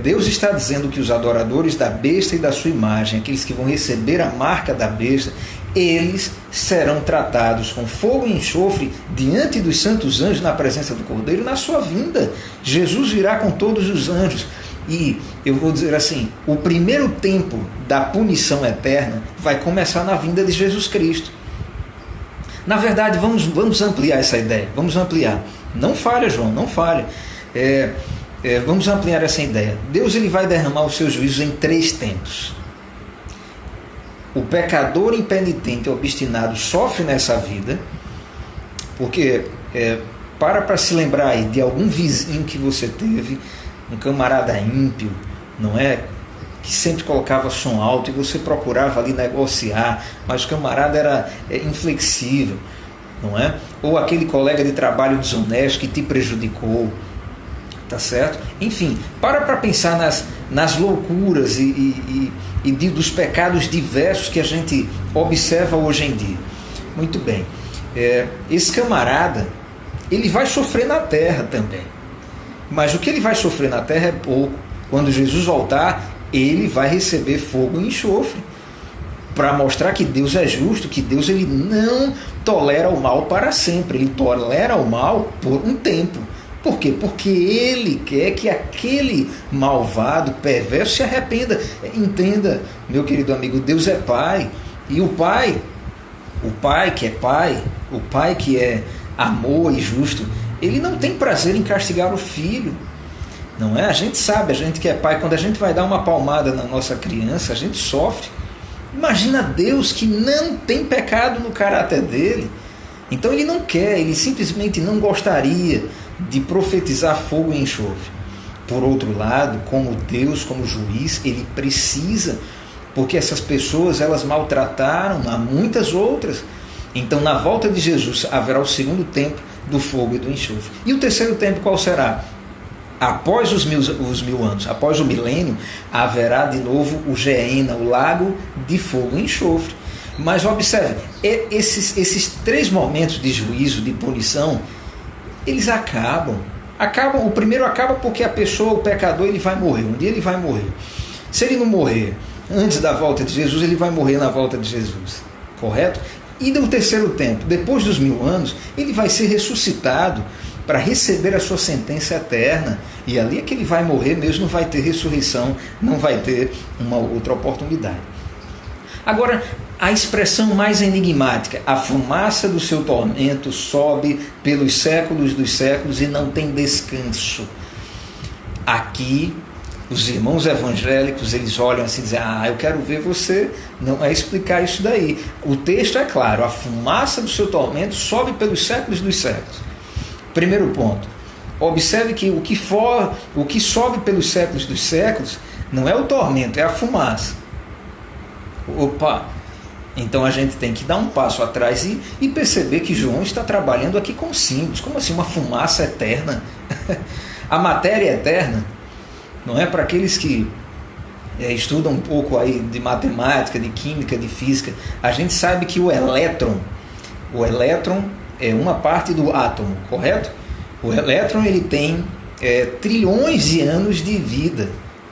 S1: Deus está dizendo que os adoradores da besta e da sua imagem, aqueles que vão receber a marca da besta, eles serão tratados com fogo e enxofre diante dos santos anjos na presença do Cordeiro na sua vinda. Jesus virá com todos os anjos. E eu vou dizer assim, o primeiro tempo da punição eterna vai começar na vinda de Jesus Cristo. Na verdade, vamos ampliar essa ideia. Vamos ampliar. Não falha, João, não falha. Vamos ampliar essa ideia. Deus ele vai derramar os seus juízos em 3 tempos. O pecador impenitente e obstinado sofre nessa vida, porque para se lembrar aí de algum vizinho que você teve, um camarada ímpio, não é? Que sempre colocava som alto e você procurava ali negociar, mas o camarada era inflexível, não é? Ou aquele colega de trabalho desonesto que te prejudicou, tá certo? Enfim, para pensar nas loucuras e dos pecados diversos que a gente observa hoje em dia. Muito bem, esse camarada, ele vai sofrer na terra também, mas o que ele vai sofrer na terra é pouco. Quando Jesus voltar, ele vai receber fogo e enxofre, para mostrar que Deus é justo, que Deus ele não tolera o mal para sempre, ele tolera o mal por um tempo. Por quê? Porque ele quer que aquele malvado, perverso, se arrependa. Entenda, meu querido amigo, Deus é Pai, e o Pai que é Pai, o Pai que é amor e justo, ele não tem prazer em castigar o filho. Não é? A gente sabe, a gente que é pai, quando a gente vai dar uma palmada na nossa criança, a gente sofre. Imagina Deus que não tem pecado no caráter dele. Então ele não quer, ele simplesmente não gostaria de profetizar fogo e enxofre. Por outro lado, como Deus, como juiz, ele precisa, porque essas pessoas elas maltrataram a muitas outras. Então na volta de Jesus haverá o segundo tempo do fogo e do enxofre. E o terceiro tempo qual será? Após os mil anos, após o milênio, haverá de novo o Geena, o lago de fogo e enxofre. Mas observe, esses 3 momentos de juízo, de punição, eles acabam. O primeiro acaba porque a pessoa, o pecador, ele vai morrer. Um dia ele vai morrer. Se ele não morrer antes da volta de Jesus, ele vai morrer na volta de Jesus. Correto? E no terceiro tempo, depois dos 1000 anos, ele vai ser ressuscitado para receber a sua sentença eterna. E ali é que ele vai morrer mesmo, não vai ter ressurreição, não vai ter uma outra oportunidade. Agora, a expressão mais enigmática, a fumaça do seu tormento sobe pelos séculos dos séculos e não tem descanso. Aqui, os irmãos evangélicos, eles olham assim e dizem, eu quero ver você não explicar isso daí. O texto é claro, a fumaça do seu tormento sobe pelos séculos dos séculos. Primeiro ponto, observe que o que sobe pelos séculos dos séculos não é o tormento, é a fumaça. Opa! Então a gente tem que dar um passo atrás e perceber que João está trabalhando aqui com símbolos. Como assim uma fumaça eterna? A matéria é eterna, não é? Para aqueles que estudam um pouco aí de matemática, de química, de física, a gente sabe que o elétron é uma parte do átomo, correto? O elétron ele tem trilhões de anos de vida,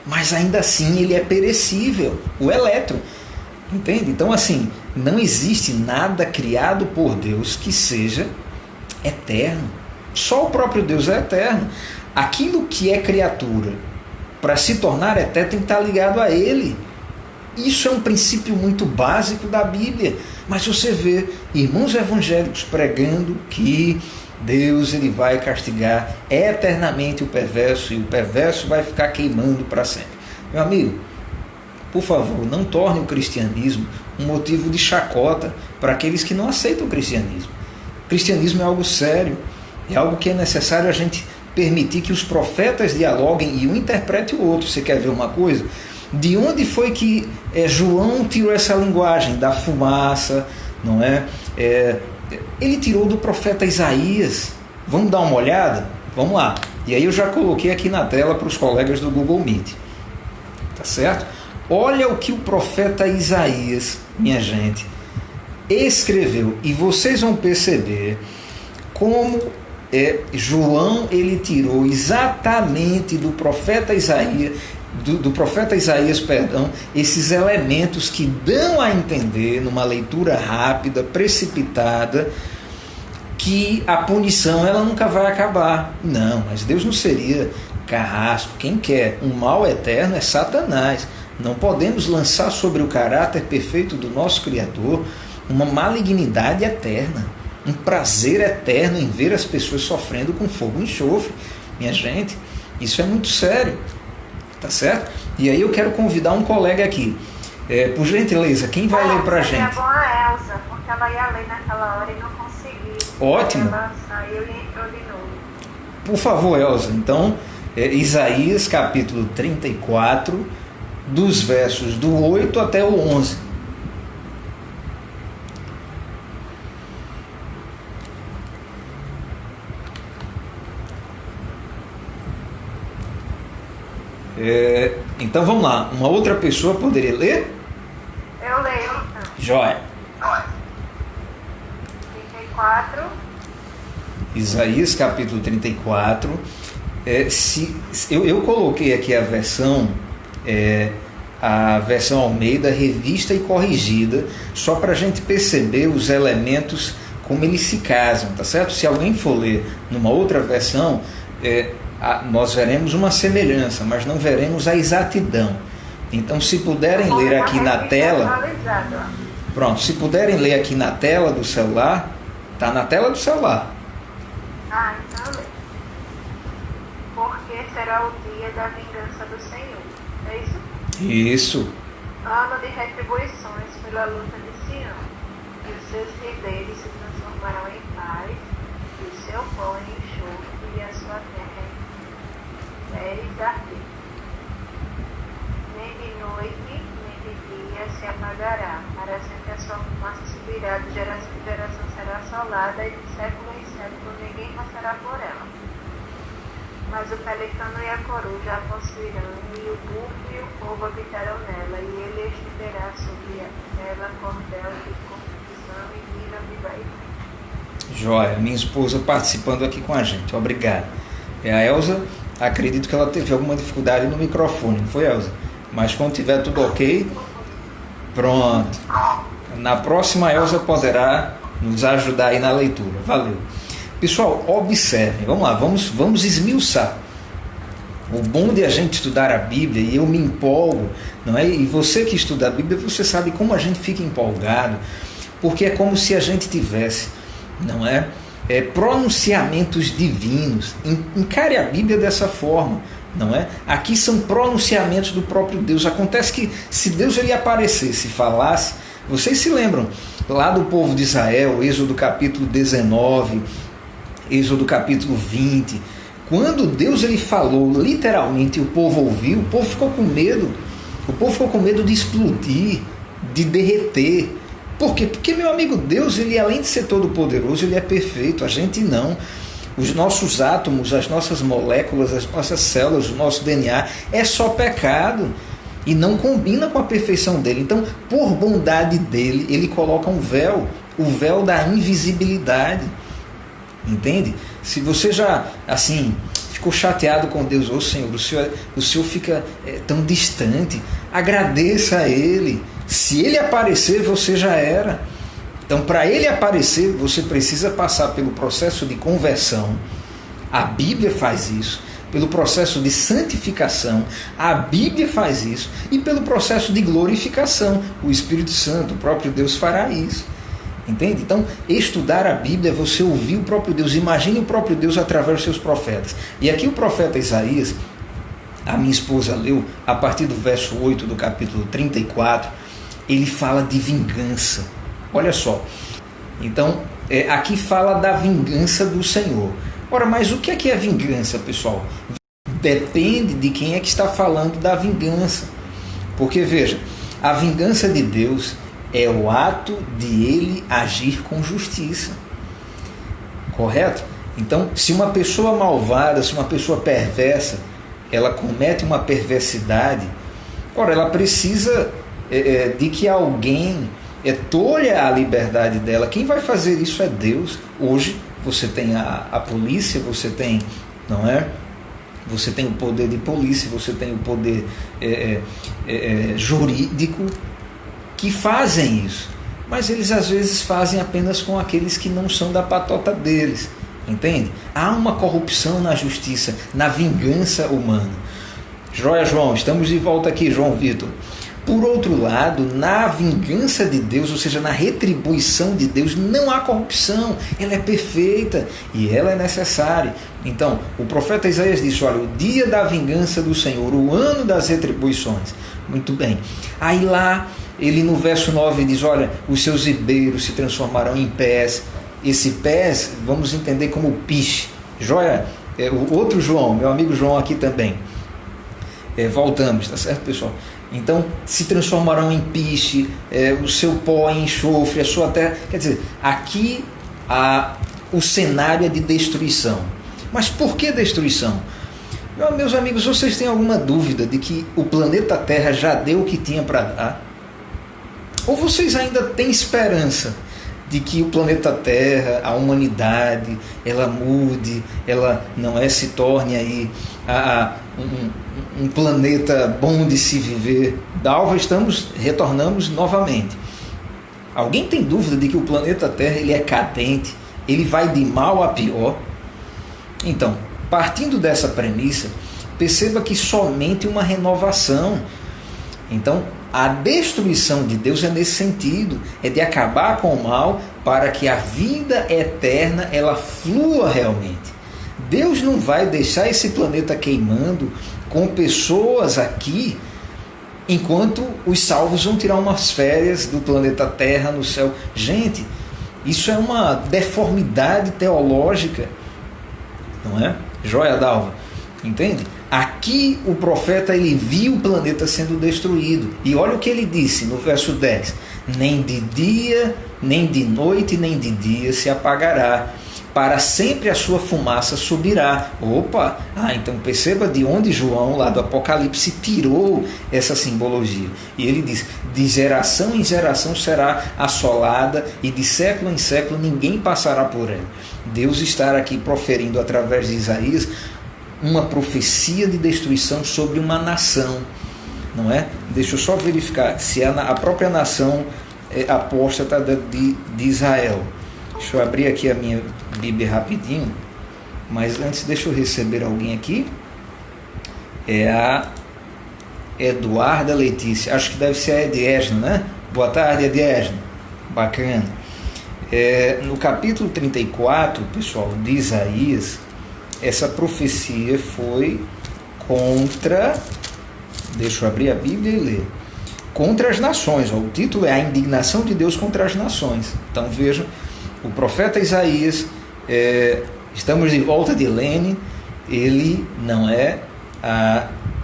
S1: mas ainda assim ele é perecível, o elétron. Entende? Então assim, não existe nada criado por Deus que seja eterno. Só o próprio Deus é eterno. Aquilo que é criatura, para se tornar eterno, tem que estar ligado a Ele. Isso é um princípio muito básico da Bíblia. Mas você vê irmãos evangélicos pregando que Deus ele vai castigar eternamente o perverso e o perverso vai ficar queimando para sempre. Meu amigo, por favor, não torne o cristianismo um motivo de chacota para aqueles que não aceitam o cristianismo. O cristianismo é algo sério, é algo que é necessário a gente permitir que os profetas dialoguem e um interprete o outro. Você quer ver uma coisa? De onde foi que João tirou essa linguagem da fumaça, não é? Ele tirou do profeta Isaías. Vamos dar uma olhada? Vamos lá. E aí eu já coloquei aqui na tela para os colegas do Google Meet. Tá certo? Olha o que o profeta Isaías, minha gente, escreveu. E vocês vão perceber como João ele tirou exatamente do profeta Isaías, esses elementos que dão a entender, numa leitura rápida, precipitada, que a punição ela nunca vai acabar. Não, mas Deus não seria carrasco. Quem quer um mal eterno é Satanás. Não podemos lançar sobre o caráter perfeito do nosso Criador uma malignidade eterna, um prazer eterno em ver as pessoas sofrendo com fogo e enxofre. Minha gente, isso é muito sério, tá certo? E aí eu quero convidar um colega aqui. Por gentileza, quem vai ler pra gente?
S2: É bom a Elza, porque ela ia ler naquela hora e não conseguiu.
S1: Ótimo.
S2: Ela saiu e entrou de novo.
S1: Por favor, Elza. Então, Isaías capítulo 34, dos versos do 8 até o 11. Então vamos lá. Uma outra pessoa poderia ler?
S2: Eu leio.
S1: Jóia.
S2: 34.
S1: Isaías capítulo 34. Eu coloquei aqui a versão Almeida revista e corrigida, só para a gente perceber os elementos como eles se casam, tá certo? Se alguém for ler numa outra versão, nós veremos uma semelhança, mas não veremos a exatidão. Então, se puderem ler aqui na tela, pronto, se puderem ler aqui na tela do celular, tá na tela do celular.
S2: Então lê. Porque será o dia da vingança do Senhor. É isso?
S1: Isso.
S2: Ano de retribuições pela luta de Sião. E os seus ribeiros se transformarão em paz, e o seu pão em enxofre, e a sua terra em séries ardentes. Nem de noite, nem de dia se apagará. Para sempre a sua fumaça subirá, de geração em geração será assolada, e de século em século ninguém passará por ela. Mas o pelicano e a coruja a possuirão, e o bufo e o povo habitarão nela, e ele estenderá sobre ela cordel de confusão e lira de baile.
S1: Jóia, minha esposa participando aqui com a gente, obrigado. A Elza, acredito que ela teve alguma dificuldade no microfone, não foi, Elza? Mas quando tiver tudo ok, pronto. Na próxima, a Elza poderá nos ajudar aí na leitura. Valeu. Pessoal, observem, vamos lá, vamos esmiuçar. O bom de a gente estudar a Bíblia, e eu me empolgo, não é? E você que estuda a Bíblia, você sabe como a gente fica empolgado, porque é como se a gente tivesse, não é? Pronunciamentos divinos. Encare a Bíblia dessa forma, não é? Aqui são pronunciamentos do próprio Deus. Acontece que se Deus ele aparecesse e falasse, vocês se lembram lá do povo de Israel, Êxodo capítulo 19, Êxodo capítulo 20, quando Deus ele falou literalmente e o povo ouviu, o povo ficou com medo. O povo ficou com medo de explodir, de derreter. Por quê? Porque, meu amigo, Deus, ele além de ser todo poderoso, ele é perfeito, a gente não. Os nossos átomos, as nossas moléculas, as nossas células, o nosso DNA é só pecado e não combina com a perfeição dele. Então, por bondade dele, ele coloca um véu, o véu da invisibilidade. Entende? Se você já, assim, ficou chateado com Deus, ô Senhor, o Senhor fica tão distante, agradeça a Ele. Se Ele aparecer, você já era. Então, para Ele aparecer, você precisa passar pelo processo de conversão. A Bíblia faz isso. Pelo processo de santificação, a Bíblia faz isso. E pelo processo de glorificação, o Espírito Santo, o próprio Deus fará isso. Entende? Então, estudar a Bíblia é você ouvir o próprio Deus. Imagine o próprio Deus através dos seus profetas. E aqui o profeta Isaías, a minha esposa leu, a partir do verso 8 do capítulo 34, ele fala de vingança. Olha só. Então, aqui fala da vingança do Senhor. Ora, mas o que é vingança, pessoal? Depende de quem é que está falando da vingança. Porque, veja, a vingança de Deus é o ato de Ele agir com justiça. Correto? Então, se uma pessoa malvada, se uma pessoa perversa, ela comete uma perversidade, ora, ela precisa de que alguém tolha a liberdade dela. Quem vai fazer isso é Deus. Hoje você tem a polícia, você tem, não é? Você tem o poder de polícia, você tem o poder jurídico que fazem isso. Mas eles às vezes fazem apenas com aqueles que não são da patota deles. Entende? Há uma corrupção na justiça, na vingança humana. Joia, João, estamos de volta aqui, João Vitor. Por outro lado, na vingança de Deus, ou seja, na retribuição de Deus, não há corrupção. Ela é perfeita e ela é necessária. Então, o profeta Isaías disse, olha, o dia da vingança do Senhor, o ano das retribuições. Muito bem. Aí lá, ele no verso 9 diz, olha, os seus ribeiros se transformarão em pés. Esse pés, vamos entender como piche. Joia, o outro João, meu amigo João aqui também. Voltamos, tá certo, pessoal? Então, se transformarão em piche, o seu pó em enxofre, a sua terra. Quer dizer, aqui o cenário é de destruição. Mas por que destruição? Meus amigos, vocês têm alguma dúvida de que o planeta Terra já deu o que tinha para dar? Ou vocês ainda têm esperança de que o planeta Terra, a humanidade, ela mude, ela se torne aí um planeta bom de se viver? Dalva, retornamos novamente. Alguém tem dúvida de que o planeta Terra ele é cadente, ele vai de mal a pior? Então, partindo dessa premissa, perceba que somente uma renovação. Então, a destruição de Deus é nesse sentido, é de acabar com o mal para que a vida eterna ela flua realmente. Deus não vai deixar esse planeta queimando com pessoas aqui, enquanto os salvos vão tirar umas férias do planeta Terra no céu. Gente, isso é uma deformidade teológica, não é? Joia, Dalva, entende? Aqui o profeta ele viu o planeta sendo destruído. E olha o que ele disse no verso 10. Nem de dia, nem de noite, nem de dia se apagará. Para sempre a sua fumaça subirá. Opa! Então perceba de onde João, lá do Apocalipse, tirou essa simbologia. E ele diz, de geração em geração será assolada e de século em século ninguém passará por ela. Deus está aqui proferindo através de Isaías uma profecia de destruição sobre uma nação, não é? Deixa eu só verificar se a própria nação apóstata de Israel. Deixa eu abrir aqui a minha Bíblia rapidinho, mas antes deixa eu receber alguém aqui. É a Eduarda Letícia, acho que deve ser a Ediesna, né? Boa tarde, Ediesna. Bacana. No capítulo 34, pessoal, de Isaías, essa profecia foi contra, deixa eu abrir a Bíblia e ler, contra as nações. O título é A Indignação de Deus contra as Nações. Então vejam, o profeta Isaías, estamos de volta de Helene, ele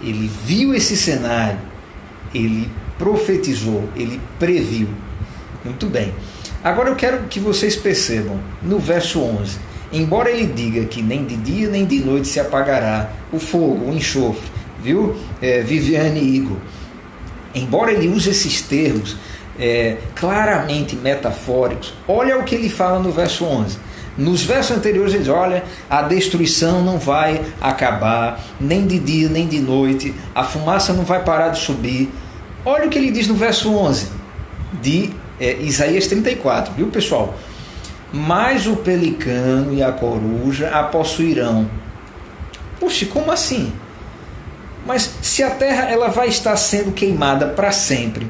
S1: ele viu esse cenário, ele profetizou, ele previu. Muito bem. Agora eu quero que vocês percebam, no verso 11, embora ele diga que nem de dia nem de noite se apagará o fogo, o enxofre, viu, Viviane e Igor? Embora ele use esses termos claramente metafóricos, olha o que ele fala no verso 11. Nos versos anteriores ele diz, olha, a destruição não vai acabar, nem de dia nem de noite, a fumaça não vai parar de subir. Olha o que ele diz no verso 11 de Isaías 34, viu, pessoal? Mas o pelicano e a coruja a possuirão. Puxa, como assim? Mas se a terra ela vai estar sendo queimada para sempre,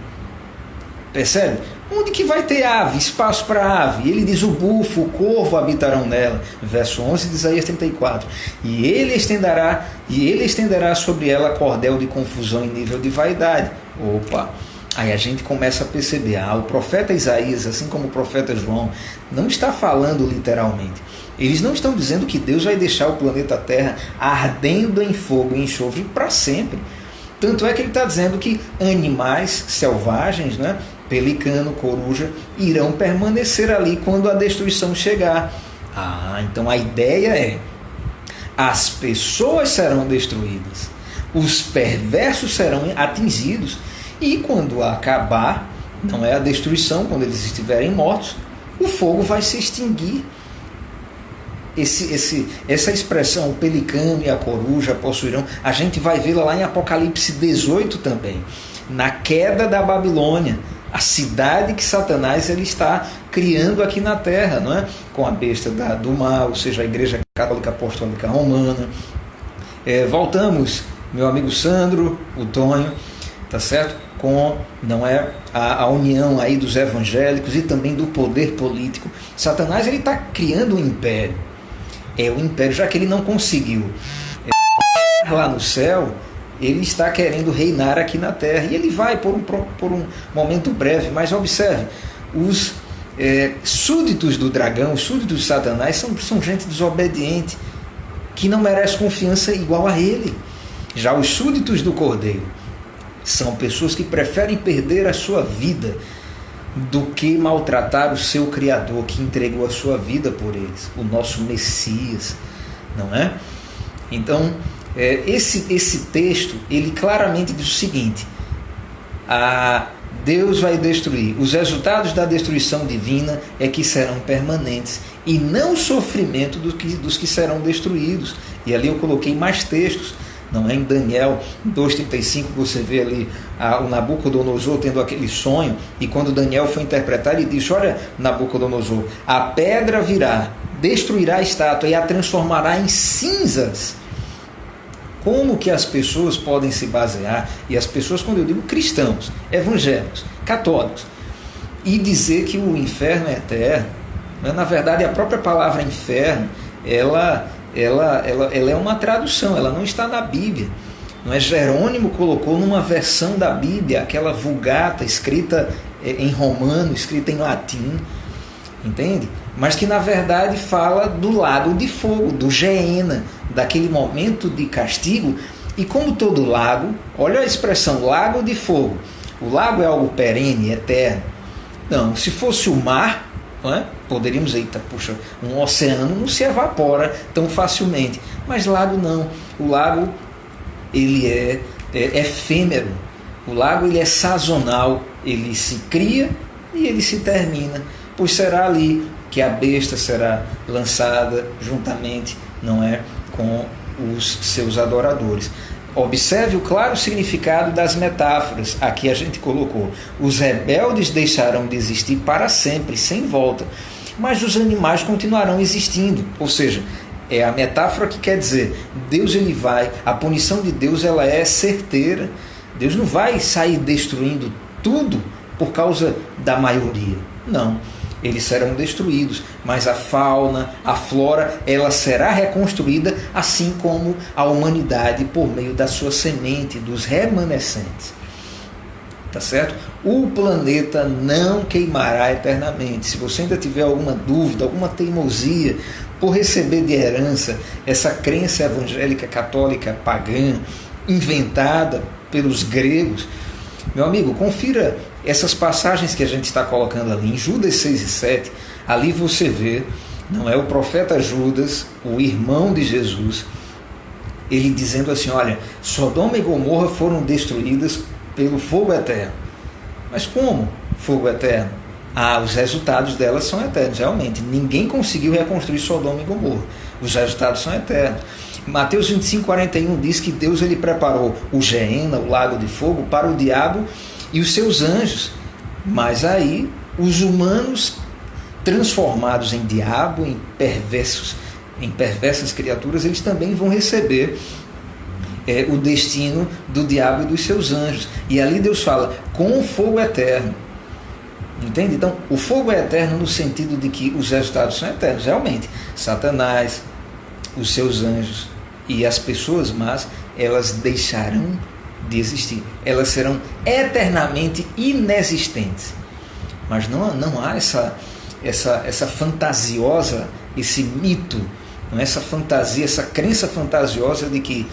S1: percebe? Onde que vai ter ave, espaço para ave? Ele diz, o bufo, o corvo habitarão nela. Verso 11 de Isaías 34. E ele estenderá sobre ela cordel de confusão em nível de vaidade. Opa! Aí a gente começa a perceber, o profeta Isaías, assim como o profeta João, não está falando literalmente. Eles não estão dizendo que Deus vai deixar o planeta Terra ardendo em fogo e enxofre para sempre. Tanto é que ele está dizendo que animais selvagens, pelicano, coruja, irão permanecer ali quando a destruição chegar. Então a ideia é: as pessoas serão destruídas, os perversos serão atingidos, e quando acabar, não é a destruição, quando eles estiverem mortos, o fogo vai se extinguir. Essa expressão, o pelicano e a coruja possuirão, a gente vai vê-la lá em Apocalipse 18 também, na queda da Babilônia, a cidade que Satanás ele está criando aqui na terra, não é? Com a besta do mal, ou seja, a Igreja Católica Apostólica Romana. Voltamos, meu amigo Sandro, o Tonho, tá certo? Com, não é, a união aí dos evangélicos e também do poder político. Satanás ele está criando um império. O império, já que ele não conseguiu lá no céu, ele está querendo reinar aqui na terra, e ele vai por um momento breve. Mas observe, os súditos do dragão, os súditos de Satanás são gente desobediente, que não merece confiança igual a ele. Já os súditos do Cordeiro são pessoas que preferem perder a sua vida do que maltratar o seu Criador, que entregou a sua vida por eles, o nosso Messias, não é? Então, esse texto, ele claramente diz o seguinte: Deus vai destruir, os resultados da destruição divina é que serão permanentes, e não o sofrimento dos que serão destruídos. E ali eu coloquei mais textos, não é? Em Daniel 2,35 você vê ali o Nabucodonosor tendo aquele sonho, e quando Daniel foi interpretar, ele disse: olha, Nabucodonosor, a pedra virá, destruirá a estátua e a transformará em cinzas. Como que as pessoas podem se basear, e as pessoas, quando eu digo cristãos, evangélicos, católicos, e dizer que o inferno é eterno? Na verdade, a própria palavra inferno, ela é uma tradução, ela não está na Bíblia. Não é? Jerônimo colocou numa versão da Bíblia, aquela Vulgata, escrita em romano, escrita em latim, entende? Mas que na verdade fala do lago de fogo, do Geena, daquele momento de castigo. E como todo lago, olha a expressão lago de fogo, o lago é algo perene, eterno. Não, se fosse o mar, não é? Poderíamos dizer, puxa, um oceano não se evapora tão facilmente, mas lago não. O lago ele é efêmero, o lago ele é sazonal, ele se cria e ele se termina, pois será ali que a besta será lançada juntamente, não é, com os seus adoradores. Observe o claro significado das metáforas. Aqui a gente colocou: os rebeldes deixarão de existir para sempre, sem volta, mas os animais continuarão existindo. Ou seja, é a metáfora que quer dizer, Deus ele vai, a punição de Deus ela é certeira. Deus não vai sair destruindo tudo por causa da maioria. Não. Eles serão destruídos, mas a fauna, a flora, ela será reconstruída, assim como a humanidade por meio da sua semente, dos remanescentes. Tá certo? O planeta não queimará eternamente. Se você ainda tiver alguma dúvida, alguma teimosia por receber de herança essa crença evangélica católica pagã, inventada pelos gregos, meu amigo, confira essas passagens que a gente está colocando ali, em Judas 6 e 7, ali você vê, não é, o profeta Judas, o irmão de Jesus, ele dizendo assim: olha, Sodoma e Gomorra foram destruídas pelo fogo eterno. Mas como fogo eterno? Os resultados delas são eternos, realmente. Ninguém conseguiu reconstruir Sodoma e Gomorra. Os resultados são eternos. Mateus 25:41 diz que Deus ele preparou o Geena, o lago de fogo, para o diabo e os seus anjos. Mas aí os humanos, transformados em diabo, em perversas criaturas, eles também vão receber o destino do diabo e dos seus anjos. E ali Deus fala, com o fogo eterno. Entende? Então, o fogo é eterno no sentido de que os resultados são eternos. Realmente, Satanás, os seus anjos e as pessoas más, elas deixarão de existir. Elas serão eternamente inexistentes. Mas não há essa fantasiosa, esse mito, não é? Essa fantasia, essa crença fantasiosa de que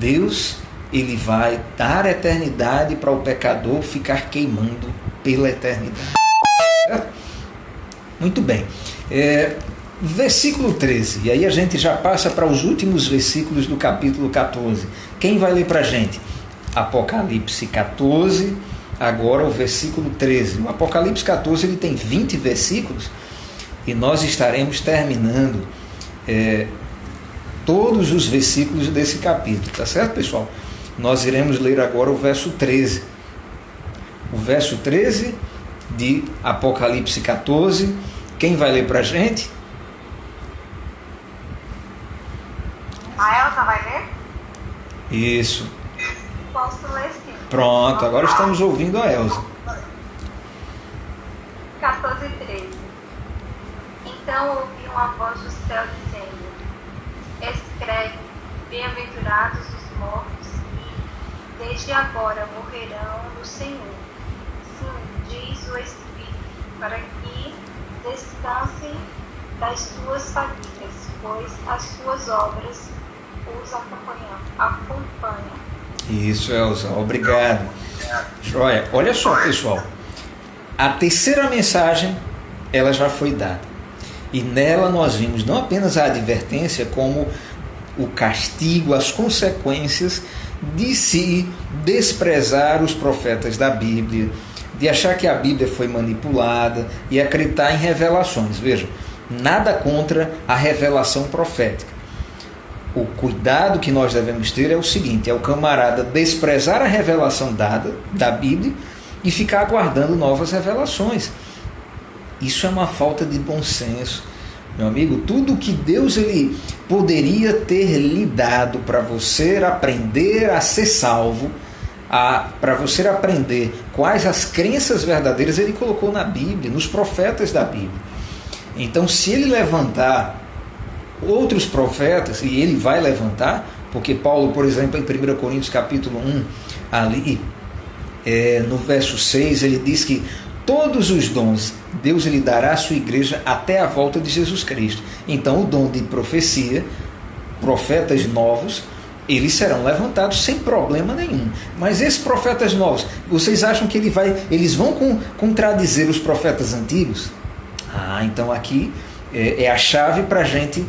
S1: Deus ele vai dar eternidade para o pecador ficar queimando pela eternidade. Muito bem. versículo 13, e aí a gente já passa para os últimos versículos do capítulo 14. Quem vai ler para a gente? Apocalipse 14, agora o versículo 13. O Apocalipse 14 ele tem 20 versículos e nós estaremos terminando todos os versículos desse capítulo, tá certo, pessoal? Nós iremos ler agora o verso 13. O verso 13 de Apocalipse 14. Quem vai ler para a gente?
S2: A Elza vai ler?
S1: Isso.
S2: Posso ler sim.
S1: Pronto, agora estamos ouvindo a Elza.
S2: 14:13. Então ouvi uma voz do céu dizendo: escreve, bem-aventurados os mortos que desde agora morrerão no Senhor. Sim, diz o Espírito, para que descansem das suas fadigas, pois as suas obras os acompanham.
S1: Isso, Elza, obrigado. Joia, olha só, pessoal, a terceira mensagem ela já foi dada e nela nós vimos não apenas a advertência, como o castigo, as consequências de se desprezar os profetas da Bíblia, de achar que a Bíblia foi manipulada e acreditar em revelações. Veja, nada contra a revelação profética. O cuidado que nós devemos ter é o seguinte: é o camarada desprezar a revelação dada da Bíblia e ficar aguardando novas revelações. Isso é uma falta de bom senso, meu amigo. Tudo que Deus ele poderia ter lhe dado para você aprender a ser salvo, para você aprender quais as crenças verdadeiras, ele colocou na Bíblia, nos profetas da Bíblia. Então, se ele levantar outros profetas, e ele vai levantar, porque Paulo, por exemplo, em 1 Coríntios capítulo 1, ali no verso 6, ele diz que todos os dons Deus lhe dará à sua igreja até a volta de Jesus Cristo. Então o dom de profecia, profetas novos, eles serão levantados sem problema nenhum. Mas esses profetas novos, vocês acham que eles vão contradizer os profetas antigos? Então aqui é a chave para a gente,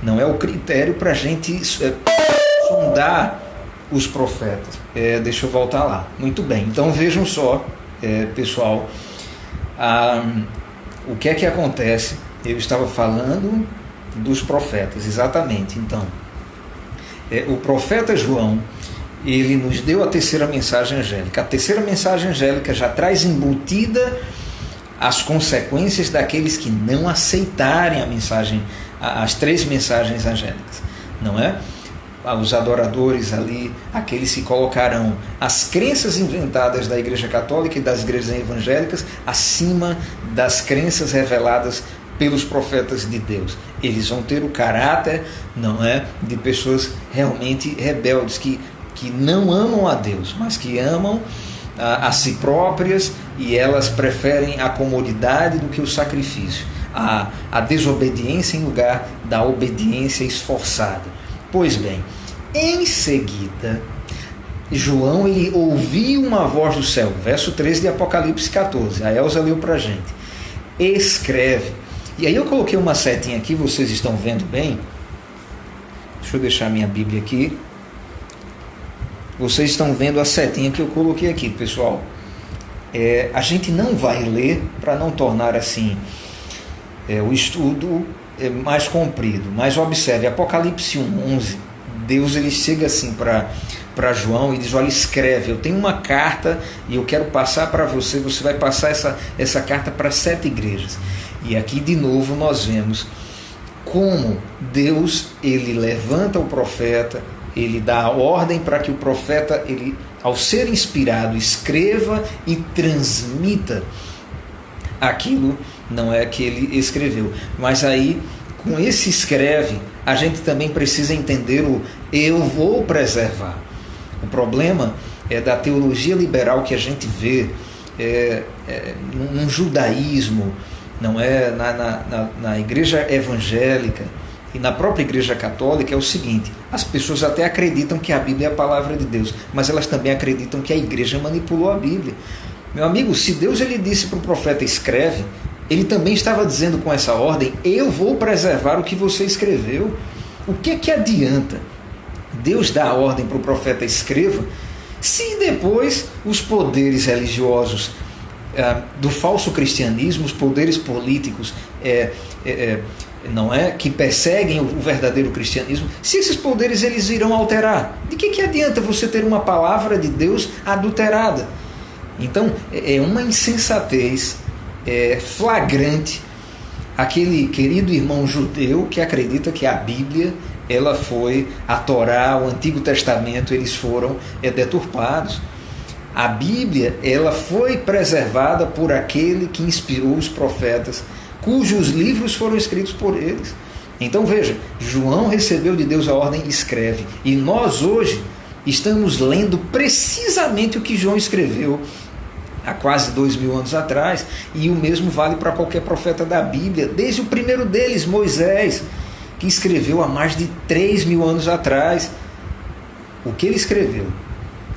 S1: não é o critério para a gente sondar os profetas. Deixa eu voltar lá. Muito bem, então vejam só, pessoal, o que é que acontece. Eu estava falando dos profetas, exatamente. Então, o profeta João, ele nos deu a terceira mensagem angélica. A terceira mensagem angélica já traz embutida as consequências daqueles que não aceitarem a mensagem, as três mensagens angélicas, não é? Os adoradores ali, aqueles que colocarão as crenças inventadas da Igreja Católica e das igrejas evangélicas acima das crenças reveladas pelos profetas de Deus. Eles vão ter o caráter, não é, de pessoas realmente rebeldes, que não amam a Deus, mas que amam a si próprias, e elas preferem a comodidade do que o sacrifício, a desobediência em lugar da obediência esforçada. Pois bem, em seguida, João ele ouviu uma voz do céu, verso 13 de Apocalipse 14, a Elza leu para a gente, escreve. E aí eu coloquei uma setinha aqui, vocês estão vendo bem? Deixa eu deixar minha Bíblia aqui. Vocês estão vendo a setinha que eu coloquei aqui, pessoal. A gente não vai ler para não tornar assim o estudo mais comprido, mas observe, Apocalipse 1:11, Deus ele chega assim para João e diz: olha, escreve, eu tenho uma carta e eu quero passar para você, você vai passar essa carta para 7 igrejas. E aqui de novo nós vemos como Deus ele levanta o profeta, ele dá a ordem para que o profeta, ele, ao ser inspirado, escreva e transmita aquilo, não é que ele escreveu. Mas aí, com esse escreve, a gente também precisa entender o eu vou preservar. O problema é da teologia liberal que a gente vê num judaísmo, não é, na igreja evangélica e na própria igreja católica, é o seguinte: as pessoas até acreditam que a Bíblia é a palavra de Deus, mas elas também acreditam que a igreja manipulou a Bíblia. Meu amigo, se Deus ele disse para o profeta escreve, Ele também estava dizendo com essa ordem: eu vou preservar o que você escreveu. O que adianta Deus dar a ordem para o profeta escreva, se depois os poderes religiosos do falso cristianismo, os poderes políticos não é, que perseguem o verdadeiro cristianismo, se esses poderes eles irão alterar? De que adianta você ter uma palavra de Deus adulterada? Então é uma insensatez flagrante aquele querido irmão judeu que acredita que a Bíblia, ela foi, a Torá, o Antigo Testamento, eles foram deturpados. A Bíblia, ela foi preservada por aquele que inspirou os profetas, cujos livros foram escritos por eles. Então veja, João recebeu de Deus a ordem: escreve. E nós hoje estamos lendo precisamente o que João escreveu há quase 2000 anos atrás, e o mesmo vale para qualquer profeta da Bíblia, desde o primeiro deles, Moisés, que escreveu há mais de 3000 anos atrás. O que ele escreveu,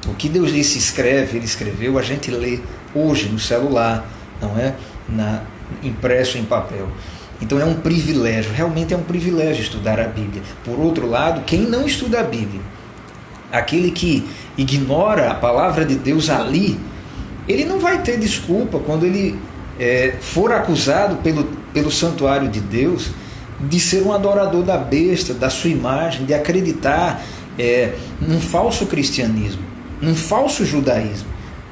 S1: o que Deus disse escreve, ele escreveu, a gente lê hoje no celular, não é? Impresso em papel. Então é um privilégio, realmente é um privilégio estudar a Bíblia. Por outro lado, quem não estuda a Bíblia, aquele que ignora a palavra de Deus ali, ele não vai ter desculpa quando ele for acusado pelo santuário de Deus de ser um adorador da besta, da sua imagem, de acreditar num falso cristianismo, num falso judaísmo.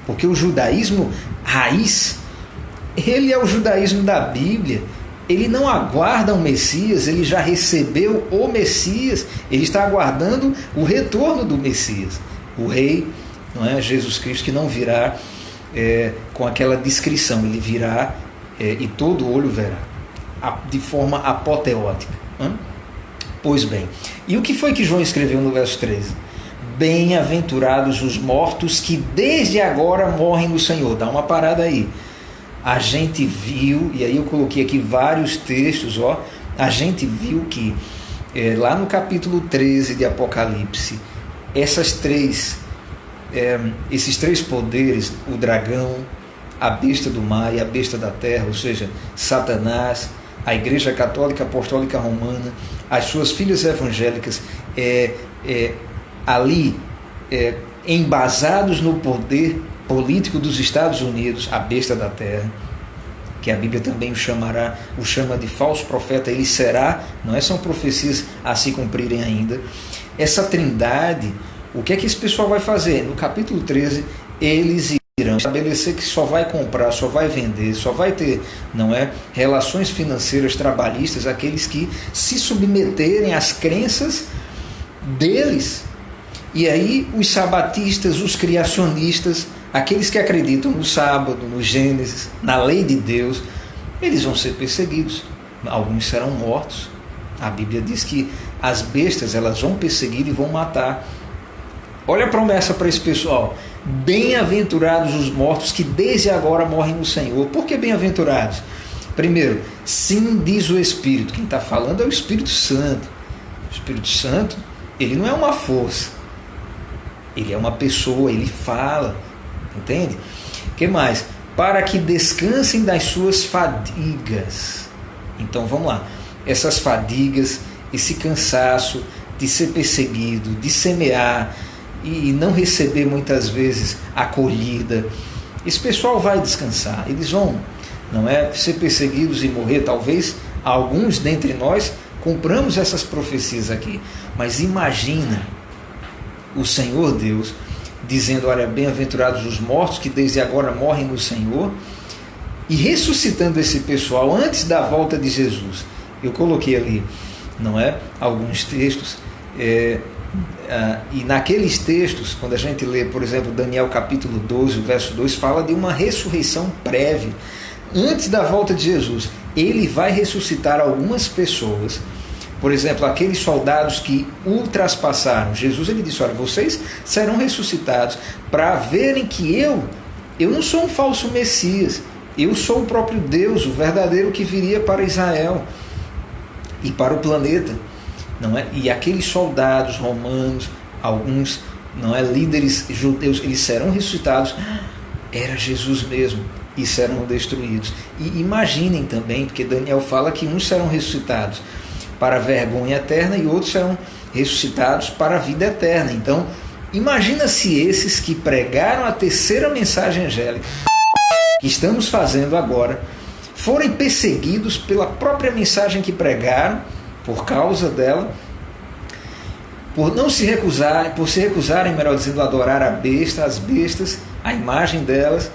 S1: Porque o judaísmo raiz, ele é o judaísmo da Bíblia. Ele não aguarda o Messias, ele já recebeu o Messias, ele está aguardando o retorno do Messias, o Rei, não é? Jesus Cristo, que não virá com aquela descrição, ele virá e todo olho verá, de forma apoteótica. Pois bem, e o que foi que João escreveu no verso 13? Bem-aventurados os mortos que desde agora morrem no Senhor. Dá uma parada aí. A gente viu, e aí eu coloquei aqui vários textos, a gente viu que lá no capítulo 13 de Apocalipse, esses três poderes, o dragão, a besta do mar e a besta da terra, ou seja, Satanás, a Igreja Católica Apostólica Romana, as suas filhas evangélicas, ali embasados no poder político dos Estados Unidos, a besta da terra, que a Bíblia também o chama de falso profeta, ele será, não é? São profecias a se cumprirem ainda. Essa trindade, o que é que esse pessoal vai fazer? No capítulo 13, eles irão estabelecer que só vai comprar, só vai vender, só vai ter, não é, relações financeiras trabalhistas aqueles que se submeterem às crenças deles. E aí os sabatistas, os criacionistas, aqueles que acreditam no sábado, no Gênesis, na lei de Deus, eles vão ser perseguidos. Alguns serão mortos. A Bíblia diz que as bestas, elas vão perseguir e vão matar. Olha a promessa para esse pessoal: bem-aventurados os mortos que desde agora morrem no Senhor. Por que bem-aventurados? Primeiro, sim, diz o Espírito. Quem está falando é o Espírito Santo. O Espírito Santo, ele não é uma força, ele é uma pessoa, ele fala, entende? O que mais? Para que descansem das suas fadigas. Então vamos lá, essas fadigas, esse cansaço de ser perseguido, de semear e não receber muitas vezes acolhida, esse pessoal vai descansar, eles vão, não é, ser perseguidos e morrer. Talvez alguns dentre nós compramos essas profecias aqui, mas imagina o Senhor Deus dizendo: olha, bem-aventurados os mortos que desde agora morrem no Senhor, e ressuscitando esse pessoal antes da volta de Jesus. Eu coloquei ali, não é, alguns textos, e naqueles textos, quando a gente lê, por exemplo, Daniel capítulo 12, verso 2, fala de uma ressurreição prévia, antes da volta de Jesus. Ele vai ressuscitar algumas pessoas. Por exemplo, aqueles soldados que o traspassaram, Jesus, ele disse: olha, vocês serão ressuscitados para verem que eu não sou um falso Messias, eu sou o próprio Deus, o verdadeiro que viria para Israel e para o planeta, não é? E aqueles soldados romanos, alguns, não é, líderes judeus, eles serão ressuscitados. Era Jesus mesmo. e serão destruídos. E imaginem também, porque Daniel fala que uns serão ressuscitados para a vergonha eterna e outros serão ressuscitados para a vida eterna. Então, imagina se esses que pregaram a terceira mensagem angélica, que estamos fazendo agora, forem perseguidos pela própria mensagem que pregaram, por causa dela, por se recusarem, melhor dizendo, a adorar a besta, as bestas, a imagem delas,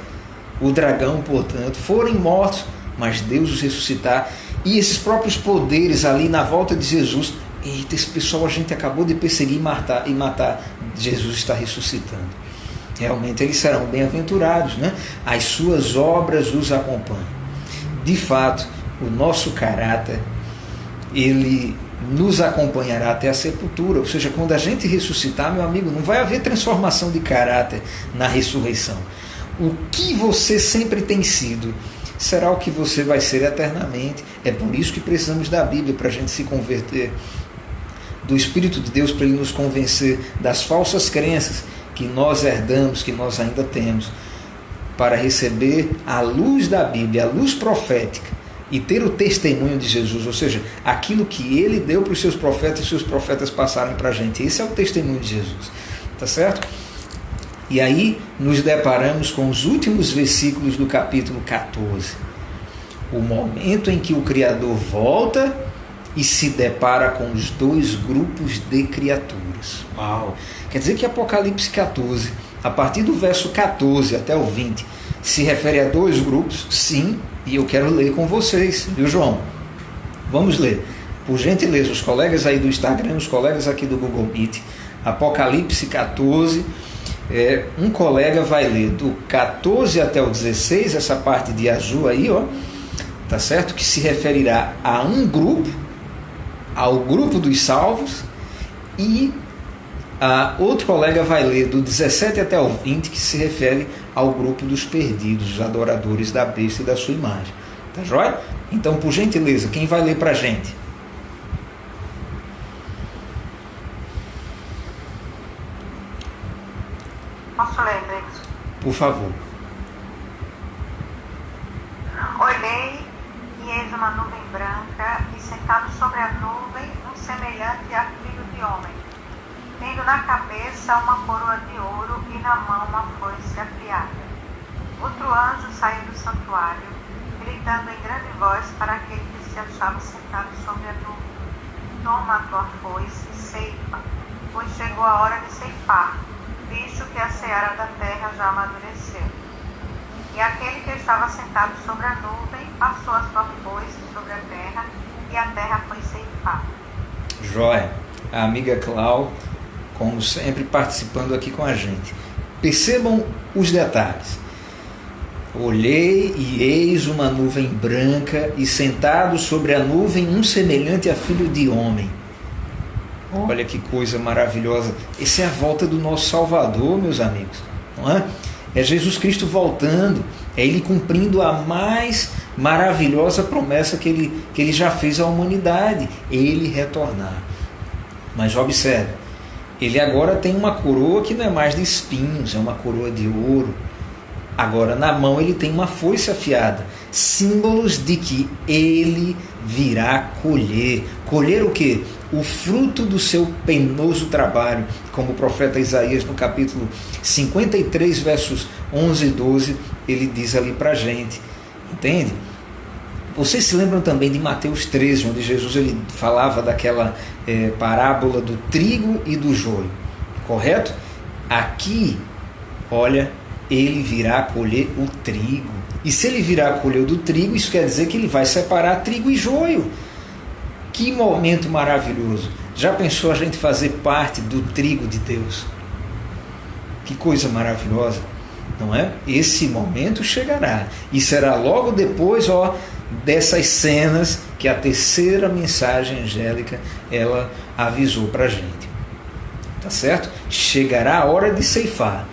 S1: o dragão, portanto, forem mortos, mas Deus os ressuscitar, e esses próprios poderes ali na volta de Jesus, eita, esse pessoal a gente acabou de perseguir e matar, Jesus está ressuscitando. Realmente eles serão bem-aventurados, né? As suas obras os acompanham. De fato, o nosso caráter, ele nos acompanhará até a sepultura. Ou seja, quando a gente ressuscitar, meu amigo, não vai haver transformação de caráter na ressurreição. O que você sempre tem sido será o que você vai ser eternamente. É por isso que precisamos da Bíblia, para a gente se converter, do Espírito de Deus, para Ele nos convencer das falsas crenças que nós herdamos, que nós ainda temos, para receber a luz da Bíblia, a luz profética, e ter o testemunho de Jesus, ou seja, aquilo que Ele deu para os seus profetas, e os seus profetas passaram para a gente. Esse é o testemunho de Jesus, tá certo? E aí nos deparamos com os últimos versículos do capítulo 14. O momento em que o Criador volta e se depara com os dois grupos de criaturas. Uau! Quer dizer que Apocalipse 14, a partir do verso 14 até o 20, se refere a dois grupos? Sim, e eu quero ler com vocês, viu, João? Vamos ler. Por gentileza, os colegas aí do Instagram, os colegas aqui do Google Meet, Apocalipse 14, um colega vai ler do 14 até o 16, essa parte de azul aí, ó, tá certo? Que se referirá a um grupo, ao grupo dos salvos, e outro colega vai ler do 17 até o 20, que se refere ao grupo dos perdidos, os adoradores da besta e da sua imagem. Tá joia? Então, por gentileza, quem vai ler pra gente?
S2: Posso ler, Deus?
S1: Por favor.
S2: Olhei e eis uma nuvem branca, e sentado sobre a nuvem, um semelhante a filho de homem, tendo na cabeça uma coroa de ouro e na mão uma foice afiada. Outro anjo saiu do santuário, gritando em grande voz para aquele que se achava sentado sobre a nuvem: toma a tua foice e ceifa, pois chegou a hora de ceifar, visto que a seara da terra já amadureceu. E aquele que estava sentado sobre a nuvem passou a sua foice sobre a terra, e a terra foi ceifada.
S1: Joia. A amiga Clau, como sempre, participando aqui com a gente. Percebam os detalhes. Olhei e eis uma nuvem branca, e sentado sobre a nuvem um semelhante a filho de homem. Olha que coisa maravilhosa. Essa é a volta do nosso Salvador, meus amigos. Não é? É Jesus Cristo voltando. É Ele cumprindo a mais maravilhosa promessa que ele já fez à humanidade. Ele retornar. Mas observe, Ele agora tem uma coroa que não é mais de espinhos, é uma coroa de ouro. Agora na mão Ele tem uma foice afiada. Símbolos de que Ele virá colher. Colher o quê? O fruto do seu penoso trabalho, como o profeta Isaías no capítulo 53, versos 11 e 12, ele diz ali para a gente, entende? Vocês se lembram também de Mateus 13, onde Jesus ele falava daquela parábola do trigo e do joio, correto? Aqui, olha, ele virá colher o trigo, e se ele virá colher do trigo, isso quer dizer que ele vai separar trigo e joio. Que momento maravilhoso! Já pensou a gente fazer parte do trigo de Deus? Que coisa maravilhosa, não é? Esse momento chegará, e será logo depois, dessas cenas que a terceira mensagem angélica ela avisou para a gente. Tá certo? Chegará a hora de ceifar.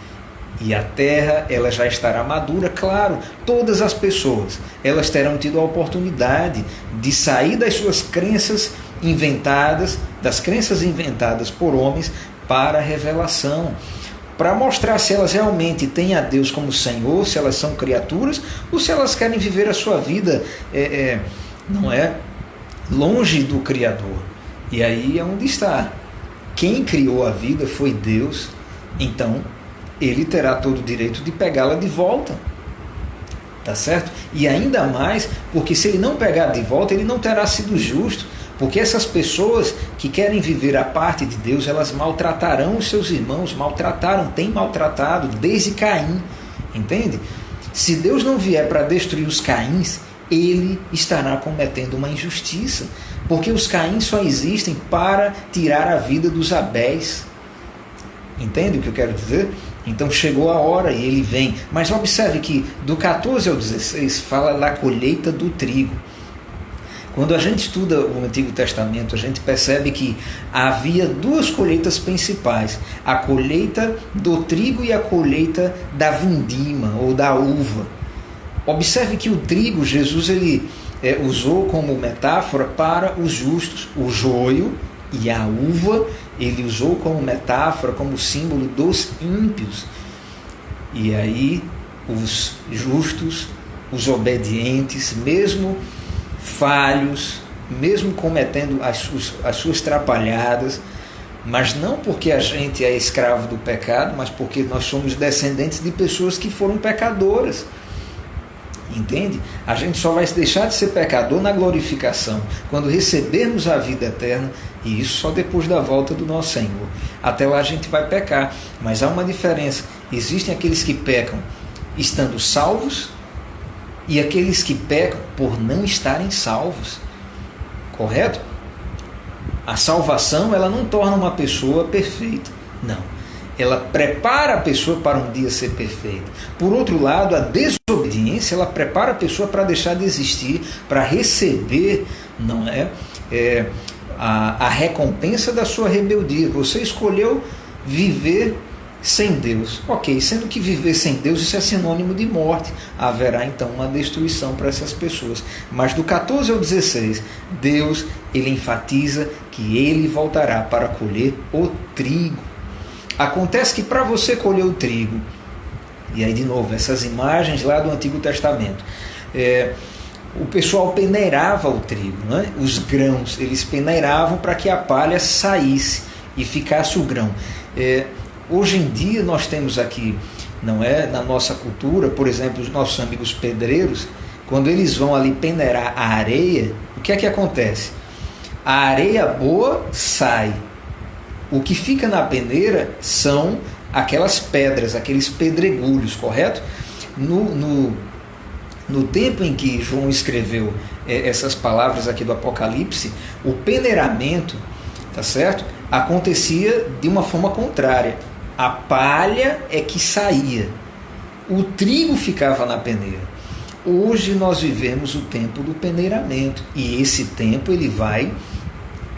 S1: E a terra ela já estará madura, claro, todas as pessoas elas terão tido a oportunidade de sair das suas crenças inventadas, das crenças inventadas por homens, para a revelação. para mostrar se elas realmente têm a Deus como Senhor, se elas são criaturas, ou se elas querem viver a sua vida não é longe do Criador. E aí é onde está. Quem criou a vida foi Deus, então ele terá todo o direito de pegá-la de volta. Tá certo? E ainda mais, porque se ele não pegar de volta, ele não terá sido justo. Porque essas pessoas que querem viver a parte de Deus, elas maltratarão os seus irmãos, têm maltratado desde Caim, entende? Se Deus não vier para destruir os Caíns, ele estará cometendo uma injustiça, porque os Caíns só existem para tirar a vida dos Abéis. Entende o que eu quero dizer? Então chegou a hora e ele vem. Mas observe que do 14 ao 16 fala da colheita do trigo. Quando a gente estuda o Antigo Testamento, a gente percebe que havia duas colheitas principais: a colheita do trigo e a colheita da vindima ou da uva. Observe que o trigo, Jesus ele usou como metáfora para os justos, o joio, e a uva ele usou como metáfora, como símbolo dos ímpios. E aí os justos, os obedientes, mesmo falhos, mesmo cometendo as suas trapalhadas, mas não porque a gente é escravo do pecado, mas porque nós somos descendentes de pessoas que foram pecadoras. Entende? A gente só vai deixar de ser pecador na glorificação, quando recebermos a vida eterna, e isso só depois da volta do nosso Senhor. Até lá a gente vai pecar, mas há uma diferença. Existem aqueles que pecam estando salvos e aqueles que pecam por não estarem salvos. Correto? A salvação, ela não torna uma pessoa perfeita. Não. Ela prepara a pessoa para um dia ser perfeita. Por outro lado, a desobediência, ela prepara a pessoa para deixar de existir, para receber, não é, a recompensa da sua rebeldia. Você escolheu viver sem Deus. Ok, sendo que viver sem Deus, isso é sinônimo de morte. Haverá então uma destruição para essas pessoas. Mas do 14 ao 16, Deus, ele enfatiza que ele voltará para colher o trigo. Acontece que para você colher o trigo, e aí de novo, essas imagens lá do Antigo Testamento, o pessoal peneirava o trigo, né? Os grãos, eles peneiravam para que a palha saísse e ficasse o grão. Hoje em dia nós temos aqui, não é, na nossa cultura, por exemplo, os nossos amigos pedreiros, quando eles vão ali peneirar a areia, o que é que acontece? A areia boa sai. O que fica na peneira são aquelas pedras, aqueles pedregulhos, correto? No tempo em que João escreveu essas palavras aqui do Apocalipse, o peneiramento, tá certo? Acontecia de uma forma contrária. A palha é que saía, o trigo ficava na peneira. Hoje nós vivemos o tempo do peneiramento, e esse tempo ele vai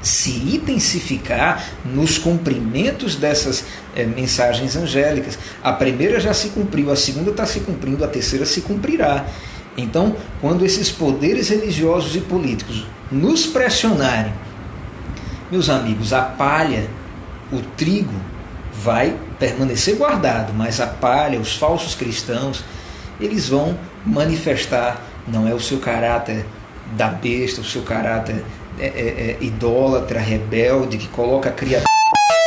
S1: se intensificar nos cumprimentos dessas mensagens angélicas. A primeira já se cumpriu, a segunda está se cumprindo, a terceira se cumprirá. Então, quando esses poderes religiosos e políticos nos pressionarem, meus amigos, a palha, o trigo, vai permanecer guardado, mas a palha, os falsos cristãos, eles vão manifestar, não é, o seu caráter da besta, o seu caráter idólatra, rebelde, que coloca a criatura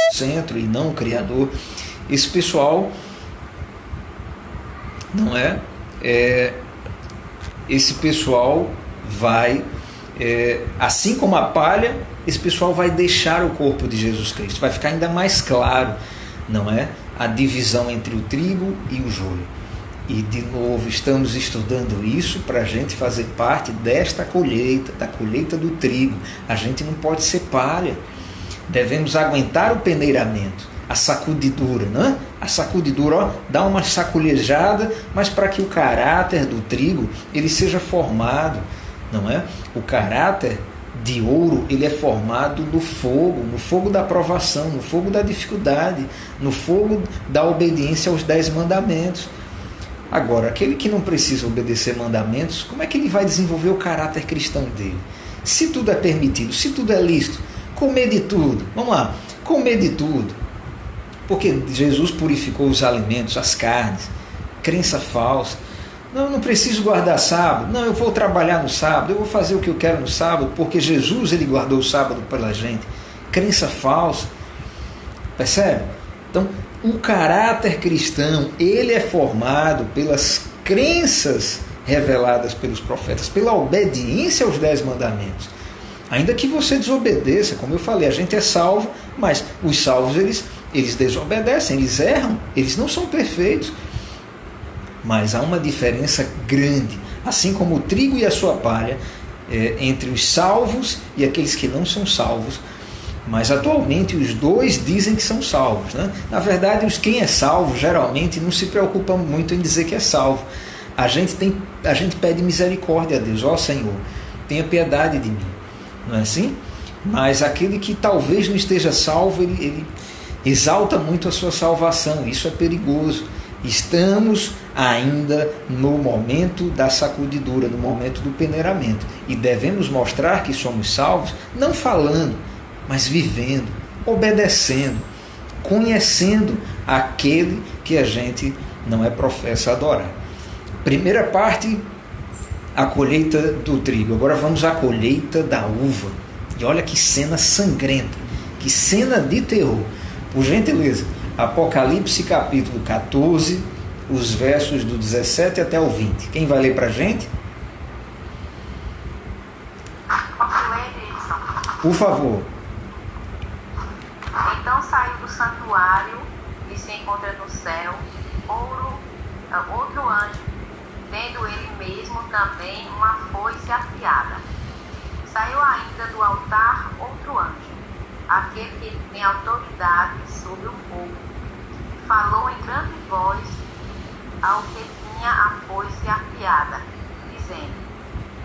S1: no centro e não o Criador. Esse pessoal, não é? Esse pessoal vai, assim como a palha, esse pessoal vai deixar o corpo de Jesus Cristo. Vai ficar ainda mais claro, não é, a divisão entre o trigo e o joio. E de novo estamos estudando isso para a gente fazer parte desta colheita, da colheita do trigo. A gente não pode ser palha. Devemos aguentar o peneiramento, a sacudidura, né? A sacudidura, ó, dá uma saculejada, mas para que o caráter do trigo ele seja formado, não é? O caráter de ouro, ele é formado no fogo da provação, no fogo da dificuldade, no fogo da obediência aos 10 mandamentos. Agora, aquele que não precisa obedecer mandamentos, como é que ele vai desenvolver o caráter cristão dele? Se tudo é permitido, se tudo é lícito, comer de tudo, vamos lá, comer de tudo, porque Jesus purificou os alimentos, as carnes. Crença falsa. Não, eu não preciso guardar sábado. Não, eu vou trabalhar no sábado, eu vou fazer o que eu quero no sábado, porque Jesus ele guardou o sábado pela gente. Crença falsa. Percebe? Então, o caráter cristão, ele é formado pelas crenças reveladas pelos profetas, pela obediência aos 10 mandamentos. Ainda que você desobedeça, como eu falei, a gente é salvo, mas os salvos eles desobedecem, eles erram, eles não são perfeitos. Mas há uma diferença grande, assim como o trigo e a sua palha, entre os salvos e aqueles que não são salvos. Mas atualmente os dois dizem que são salvos, né? Na verdade, quem é salvo geralmente não se preocupa muito em dizer que é salvo. A gente pede misericórdia a Deus. Ó Senhor, tenha piedade de mim. Não é assim? Mas aquele que talvez não esteja salvo, ele exalta muito a sua salvação. Isso é perigoso. Estamos ainda no momento da sacudidura, no momento do peneiramento. E devemos mostrar que somos salvos, não falando, mas vivendo, obedecendo, conhecendo aquele que a gente não é professa adorar. Primeira parte, a colheita do trigo. Agora vamos à colheita da uva. E olha que cena sangrenta, que cena de terror. Por gentileza, Apocalipse capítulo 14, os versos do 17 até o 20. Quem vai ler para a gente? Por favor.
S2: Então saiu do santuário e se encontra no céu outro anjo, tendo ele mesmo também uma foice afiada. Saiu ainda do altar outro anjo, aquele que tem autoridade sobre o fogo, falou em grande voz ao que tinha a foice afiada, dizendo: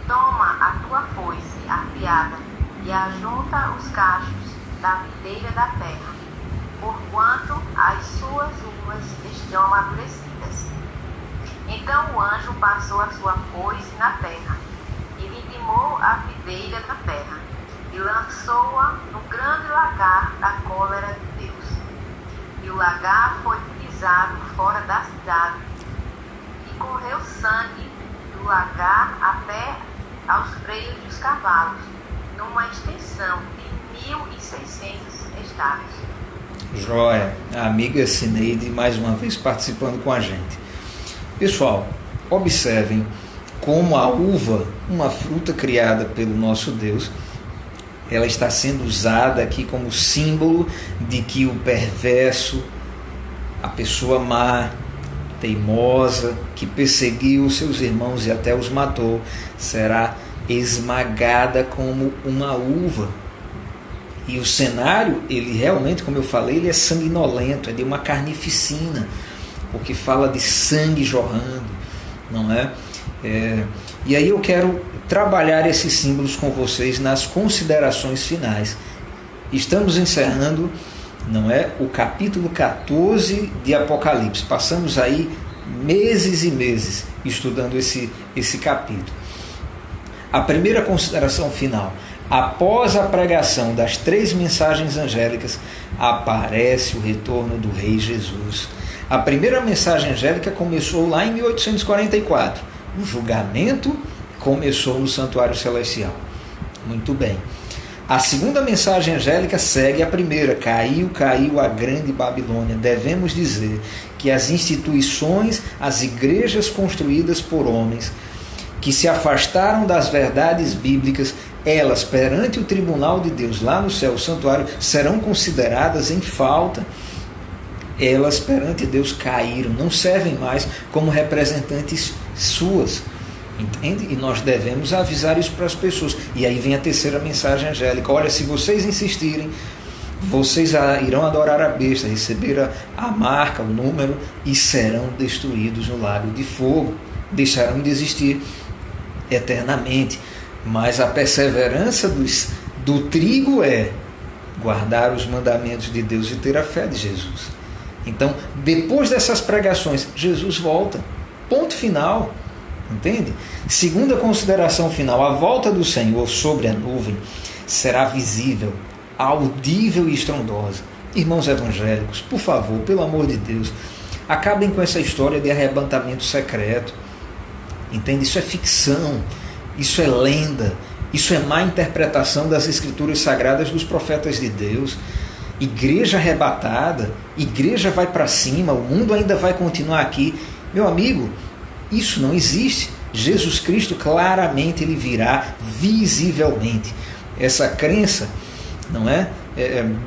S2: toma a tua foice afiada e ajunta os cachos da videira da terra, porquanto as suas uvas estão amadurecidas. Então o anjo passou a sua foice na terra, e limou a videira da terra, e lançou-a no grande lagar da cólera de Deus. E o lagar foi pisado fora da cidade, e correu sangue do lagar até aos freios dos cavalos, numa extensão de 1.600 estados.
S1: Joia, a amiga Cineide mais uma vez participando com a gente. Pessoal, observem como a uva, uma fruta criada pelo nosso Deus, ela está sendo usada aqui como símbolo de que o perverso, a pessoa má, teimosa, que perseguiu seus irmãos e até os matou, será esmagada como uma uva. E o cenário, ele realmente, como eu falei, ele é sanguinolento, é de uma carnificina, porque fala de sangue jorrando, não é? E aí eu quero trabalhar esses símbolos com vocês nas considerações finais. Estamos encerrando, não é, o capítulo 14 de Apocalipse. Passamos aí meses e meses estudando esse capítulo. A primeira consideração final: após a pregação das 3 mensagens angélicas, aparece o retorno do Rei Jesus. A primeira mensagem angélica começou lá em 1844. O julgamento começou no santuário celestial. Muito bem. A segunda mensagem angélica segue a primeira. Caiu a grande Babilônia. Devemos dizer que as instituições, as igrejas construídas por homens, que se afastaram das verdades bíblicas, elas, perante o tribunal de Deus, lá no céu, o santuário, serão consideradas em falta. Elas, perante Deus, caíram, não servem mais como representantes suas. Entende? E nós devemos avisar isso para as pessoas. E aí vem a terceira mensagem angélica: olha, se vocês insistirem, vocês irão adorar a besta, receber a marca, o número, e serão destruídos no lago de fogo. Deixarão de existir eternamente. Mas a perseverança do trigo é guardar os mandamentos de Deus e ter a fé de Jesus. Então, depois dessas pregações, Jesus volta. Ponto final. Entende? Segunda consideração final: a volta do Senhor sobre a nuvem será visível, audível e estrondosa. Irmãos evangélicos, por favor, pelo amor de Deus, acabem com essa história de arrebatamento secreto. Entende? Isso é ficção, isso é lenda, isso é má interpretação das escrituras sagradas dos profetas de Deus. Igreja arrebatada, igreja vai para cima, o mundo ainda vai continuar aqui. Meu amigo, isso não existe. Jesus Cristo claramente ele virá visivelmente. Essa crença, não é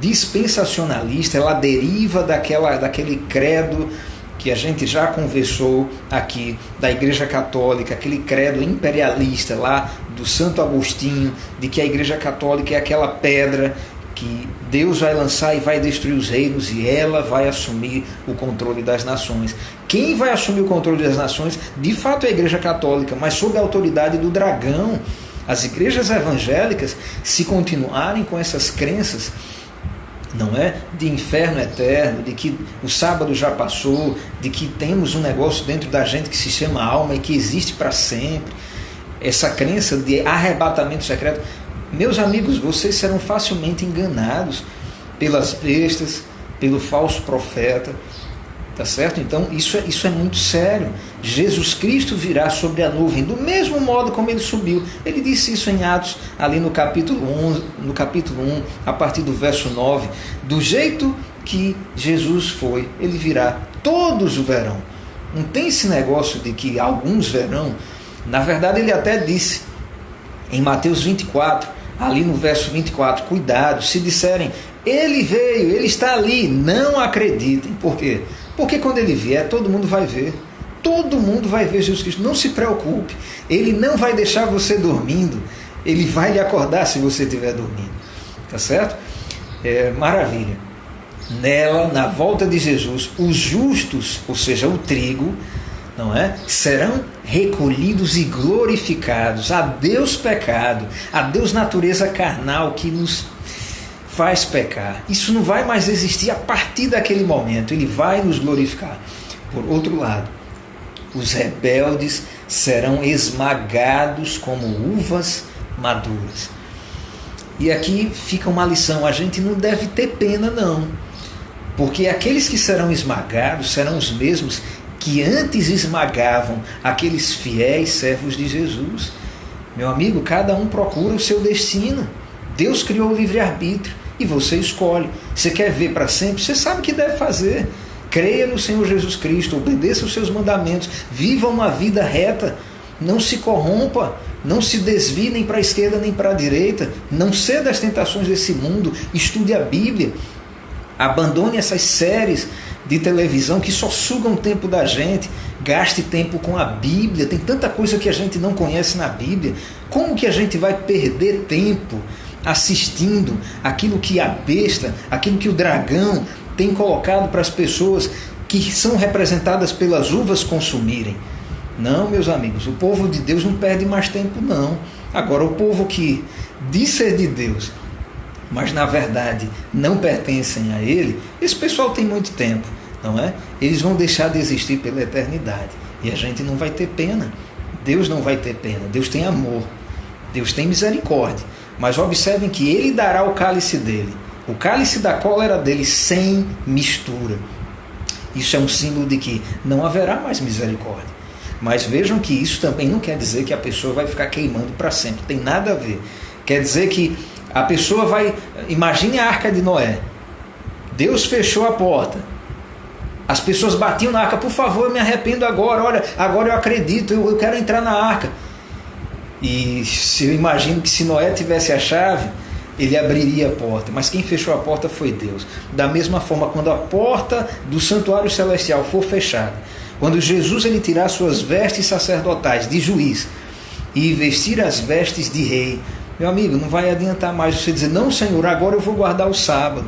S1: dispensacionalista, ela deriva daquele credo que a gente já conversou aqui, da Igreja Católica, aquele credo imperialista lá do Santo Agostinho, de que a Igreja Católica é aquela pedra que Deus vai lançar e vai destruir os reinos e ela vai assumir o controle das nações. Quem vai assumir o controle das nações, de fato, é a Igreja Católica, mas sob a autoridade do dragão. As igrejas evangélicas, se continuarem com essas crenças, não é, de inferno eterno, de que o sábado já passou, de que temos um negócio dentro da gente que se chama alma e que existe para sempre, essa crença de arrebatamento secreto, meus amigos, vocês serão facilmente enganados pelas bestas, pelo falso profeta, tá certo? Então isso é muito sério. Jesus Cristo virá sobre a nuvem do mesmo modo como ele subiu. Ele disse isso em Atos, ali no capítulo 1, a partir do verso 9. Do jeito que Jesus foi, ele virá. Todos o verão. Não tem esse negócio de que alguns verão. Na verdade, ele até disse em Mateus 24, ali no verso 24, cuidado, se disserem, ele veio, ele está ali, não acreditem. Por quê? Porque quando ele vier, todo mundo vai ver. Todo mundo vai ver Jesus Cristo. Não se preocupe. Ele não vai deixar você dormindo. Ele vai lhe acordar se você estiver dormindo. Tá certo? Maravilha. Nela, na volta de Jesus, os justos, ou seja, o trigo, não é? Serão recolhidos e glorificados. A Deus pecado, a Deus natureza carnal que nos faz pecar. Isso não vai mais existir a partir daquele momento. Ele vai nos glorificar. Por outro lado, os rebeldes serão esmagados como uvas maduras. E aqui fica uma lição. A gente não deve ter pena, não. Porque aqueles que serão esmagados serão os mesmos que antes esmagavam aqueles fiéis servos de Jesus. Meu amigo, cada um procura o seu destino. Deus criou o livre-arbítrio e você escolhe. Você quer ver para sempre? Você sabe o que deve fazer. Creia no Senhor Jesus Cristo, obedeça os seus mandamentos, viva uma vida reta, não se corrompa, não se desvie nem para a esquerda nem para a direita, não ceda às tentações desse mundo, estude a Bíblia, abandone essas séries de televisão que só sugam o tempo da gente, gaste tempo com a Bíblia. Tem tanta coisa que a gente não conhece na Bíblia. Como que a gente vai perder tempo assistindo aquilo que a besta, aquilo que o dragão tem colocado para as pessoas que são representadas pelas uvas consumirem? Não, meus amigos, o povo de Deus não perde mais tempo, não. Agora, o povo que diz ser de Deus, mas na verdade não pertencem a Ele, esse pessoal tem muito tempo, não é? Eles vão deixar de existir pela eternidade. E a gente não vai ter pena. Deus não vai ter pena. Deus tem amor. Deus tem misericórdia. Mas observem que Ele dará o cálice dele. O cálice da cólera dele sem mistura. Isso é um símbolo de que não haverá mais misericórdia. Mas vejam que isso também não quer dizer que a pessoa vai ficar queimando para sempre. Tem nada a ver. Quer dizer que a pessoa vai... Imagine a Arca de Noé. Deus fechou a porta. As pessoas batiam na arca. Por favor, eu me arrependo agora. Olha, agora eu acredito. Eu quero entrar na arca. E eu imagino que se Noé tivesse a chave, ele abriria a porta. Mas quem fechou a porta foi Deus. Da mesma forma, quando a porta do santuário celestial for fechada, quando Jesus ele tirar suas vestes sacerdotais de juiz e vestir as vestes de rei, meu amigo, não vai adiantar mais você dizer, não, Senhor, agora eu vou guardar o sábado.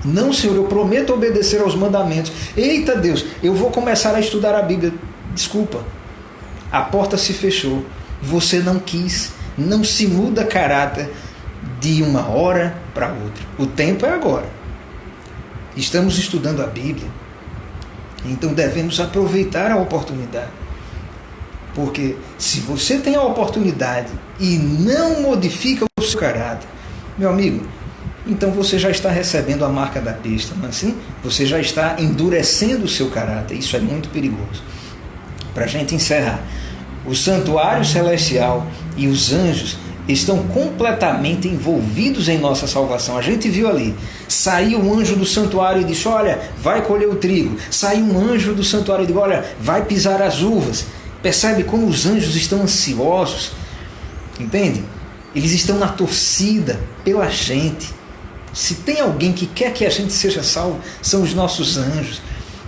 S1: Não, Senhor, eu prometo obedecer aos mandamentos. Eita Deus, eu vou começar a estudar a Bíblia. Desculpa, a porta se fechou. Você não quis. Não se muda caráter de uma hora para outra. O tempo é agora. Estamos estudando a Bíblia. Então devemos aproveitar a oportunidade. Porque se você tem a oportunidade e não modifica o seu caráter, meu amigo, então você já está recebendo a marca da besta, não é assim? Você já está endurecendo o seu caráter. Isso é muito perigoso. Para a gente encerrar, o santuário celestial e os anjos estão completamente envolvidos em nossa salvação. A gente viu ali, saiu um anjo do santuário e disse, olha, vai colher o trigo. Saiu um anjo do santuário e disse, olha, vai pisar as uvas. Percebe como os anjos estão ansiosos? Entende? Eles estão na torcida pela gente. Se tem alguém que quer que a gente seja salvo, são os nossos anjos.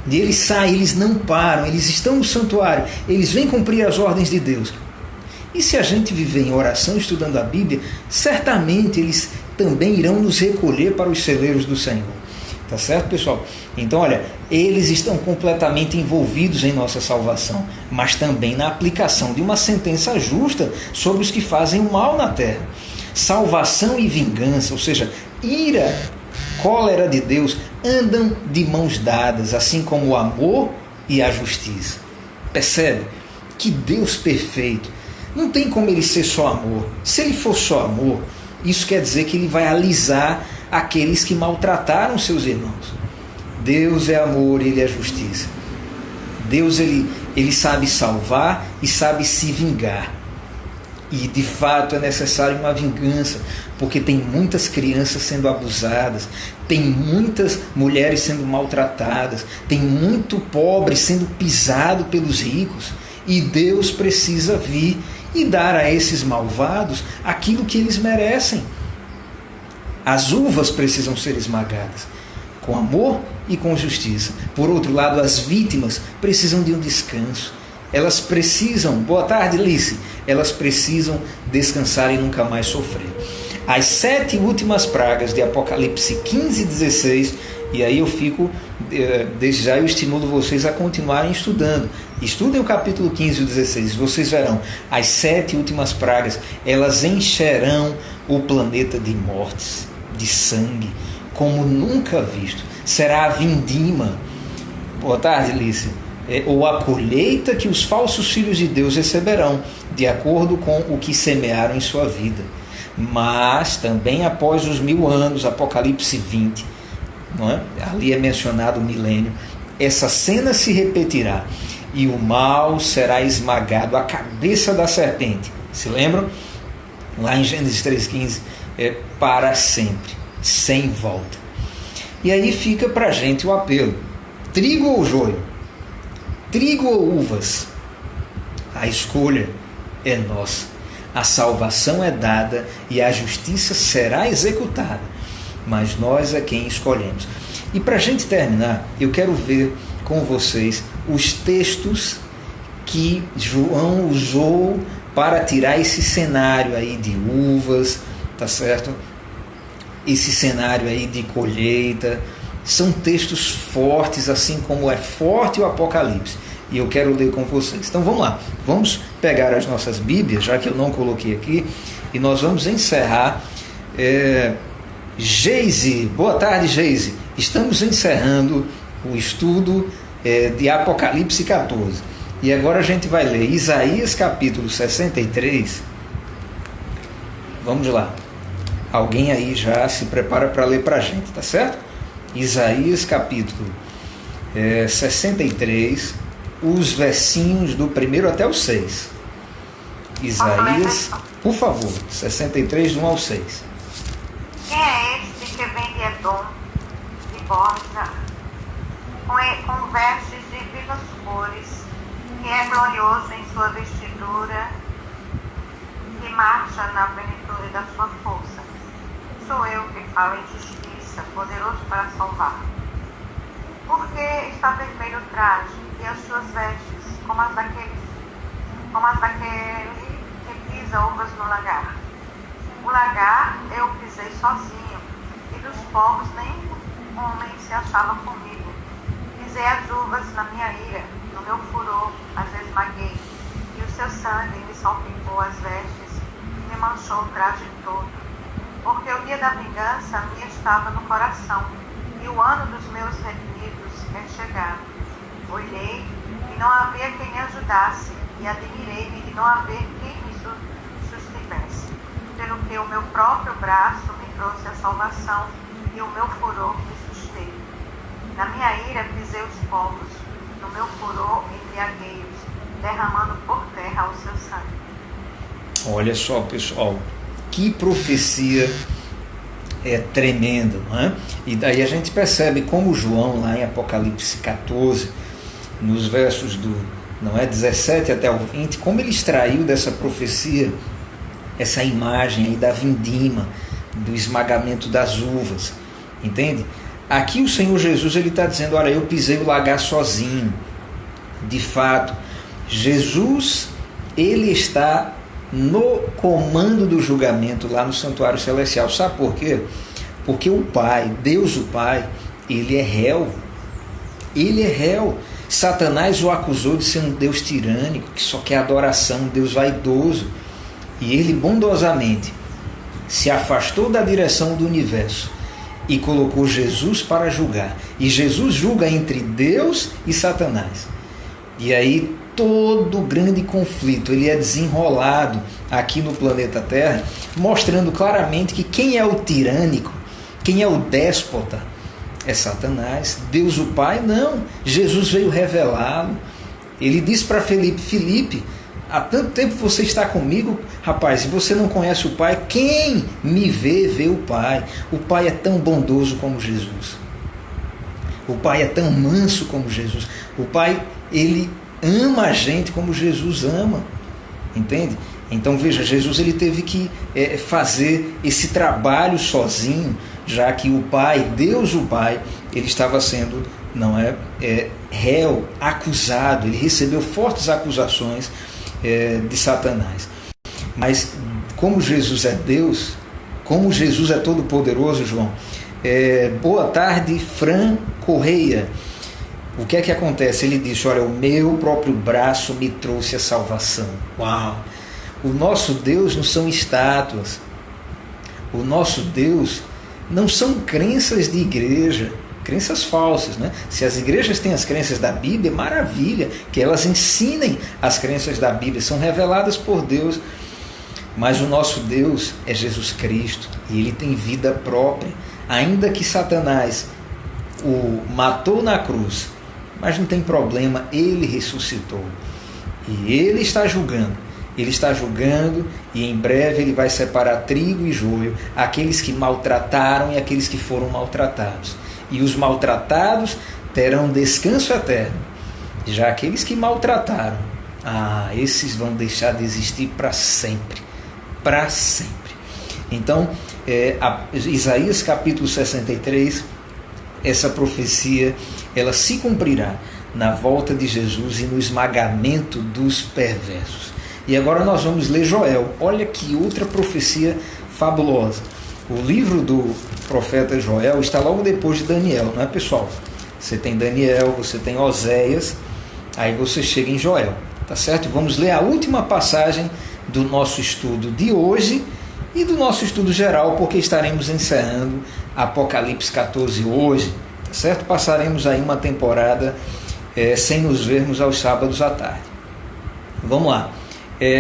S1: E eles saem, eles não param, eles estão no santuário, eles vêm cumprir as ordens de Deus. E se a gente viver em oração, estudando a Bíblia, certamente eles também irão nos recolher para os celeiros do Senhor. Tá certo, pessoal? Então, olha, eles estão completamente envolvidos em nossa salvação, mas também na aplicação de uma sentença justa sobre os que fazem o mal na terra. Salvação e vingança, ou seja, ira, cólera de Deus, andam de mãos dadas, assim como o amor e a justiça. Percebe? Que Deus perfeito, não tem como ele ser só amor. Se ele for só amor, isso quer dizer que ele vai alisar aqueles que maltrataram seus irmãos. Deus é amor, ele é justiça. Deus ele sabe salvar e sabe se vingar. E de fato é necessário uma vingança, porque tem muitas crianças sendo abusadas, tem muitas mulheres sendo maltratadas, tem muito pobre sendo pisado pelos ricos, e Deus precisa vir e dar a esses malvados aquilo que eles merecem. As uvas precisam ser esmagadas, com amor e com justiça. Por outro lado, as vítimas precisam de um descanso. Elas precisam, boa tarde, Lice, elas precisam descansar e nunca mais sofrer. As 7 últimas pragas de Apocalipse 15 e 16, e aí eu fico, desde já eu estimulo vocês a continuarem estudando. Estudem o capítulo 15 e 16, vocês verão, as 7 últimas pragas, elas encherão o planeta de mortes, de sangue, como nunca visto. Será a vindima, boa tarde, Lice, ou a colheita que os falsos filhos de Deus receberão, de acordo com o que semearam em sua vida. Mas também após os 1000 anos, Apocalipse 20, não é? Ali é mencionado o milênio, essa cena se repetirá, e o mal será esmagado, a cabeça da serpente. Se lembram? Lá em Gênesis 3,15, para sempre, sem volta. E aí fica para a gente o apelo: trigo ou joio? Trigo ou uvas? A escolha é nossa. A salvação é dada e a justiça será executada, mas nós é quem escolhemos. E para a gente terminar, eu quero ver com vocês os textos que João usou para tirar esse cenário aí de uvas, tá certo? Esse cenário aí de colheita. São textos fortes, assim como é forte o Apocalipse. E eu quero ler com vocês. Então vamos lá. Vamos pegar as nossas Bíblias, já que eu não coloquei aqui, e nós vamos encerrar. Geise, boa tarde, Geise. Estamos encerrando o estudo de Apocalipse 14. E agora a gente vai ler Isaías capítulo 63. Vamos lá. Alguém aí já se prepara para ler para a gente, tá certo? Isaías capítulo 63, os versinhos do 1 até o 6. Isaías, por favor, 63, do 1 ao 6.
S2: Quem é este que vem de Edom, de Borja, com vestes de vivas cores, que é glorioso em sua vestidura, que marcha na plenitude da sua força? Sou eu que falo em justiça, poderoso para salvar. Porque está vermelho o traje e as suas vestes, como as daquele que pisa uvas no lagar. O lagar eu pisei sozinho, e dos povos nenhum homem se achava comigo. Pisei as uvas na minha ira, no meu furor as esmaguei, e o seu sangue me salpicou as vestes, e me manchou o traje todo. Porque o dia da vingança me estava no coração, e o ano dos meus redimidos é chegado. Olhei, e não havia quem me ajudasse, e admirei-me de não haver quem me sustivesse. pelo que o meu próprio braço me trouxe a salvação e o meu furor me susteve. Na minha ira pisei os povos, no meu furor embriaguei-os, derramando por terra o seu sangue.
S1: Olha só, pessoal, que profecia tremenda, não é? E daí a gente percebe como João, lá em Apocalipse 14, nos versos do 17 até o 20, como ele extraiu dessa profecia essa imagem aí da vindima, do esmagamento das uvas, entende? Aqui o Senhor Jesus está dizendo, olha, eu pisei o lagar sozinho. De fato, Jesus, ele está no comando do julgamento lá no santuário celestial. Sabe por quê? Porque o Pai, Deus o Pai, ele é réu. Ele é réu. Satanás o acusou de ser um Deus tirânico, que só quer adoração, um Deus vaidoso. E ele bondosamente se afastou da direção do universo e colocou Jesus para julgar. E Jesus julga entre Deus e Satanás. E aí todo grande conflito ele é desenrolado aqui no planeta Terra, mostrando claramente que quem é o tirânico, quem é o déspota, é Satanás. Deus o Pai, não. Jesus veio revelá-lo. Ele disse para Felipe, Felipe, há tanto tempo você está comigo, rapaz, e você não conhece o Pai. Quem me vê, vê o Pai. O Pai é tão bondoso como Jesus. O Pai é tão manso como Jesus. O Pai, ele ama a gente como Jesus ama. Entende? Então veja, Jesus ele teve que fazer esse trabalho sozinho, já que o Pai, Deus o Pai, ele estava sendo, réu, acusado. Ele recebeu fortes acusações de Satanás. Mas como Jesus é Deus, como Jesus é todo poderoso, João, boa tarde, Fran Correia. O que é que acontece? Ele disse, olha, o meu próprio braço me trouxe a salvação. Uau! O nosso Deus não são estátuas. O nosso Deus não são crenças de igreja, crenças falsas, né? Se as igrejas têm as crenças da Bíblia, maravilha, que elas ensinem as crenças da Bíblia, são reveladas por Deus. Mas o nosso Deus é Jesus Cristo e ele tem vida própria. Ainda que Satanás o matou na cruz, mas não tem problema, ele ressuscitou. E ele está julgando. Ele está julgando e em breve ele vai separar trigo e joio, aqueles que maltrataram e aqueles que foram maltratados. E os maltratados terão descanso eterno. Já aqueles que maltrataram, esses vão deixar de existir para sempre. Para sempre. Então, Isaías capítulo 63, essa profecia, ela se cumprirá na volta de Jesus e no esmagamento dos perversos. E agora nós vamos ler Joel. Olha que outra profecia fabulosa. O livro do profeta Joel está logo depois de Daniel, não é, pessoal? Você tem Daniel, você tem Oséias, aí você chega em Joel, tá certo? Vamos ler a última passagem do nosso estudo de hoje e do nosso estudo geral, porque estaremos encerrando Apocalipse 14 hoje, tá certo? Passaremos aí uma temporada sem nos vermos aos sábados à tarde. Vamos lá.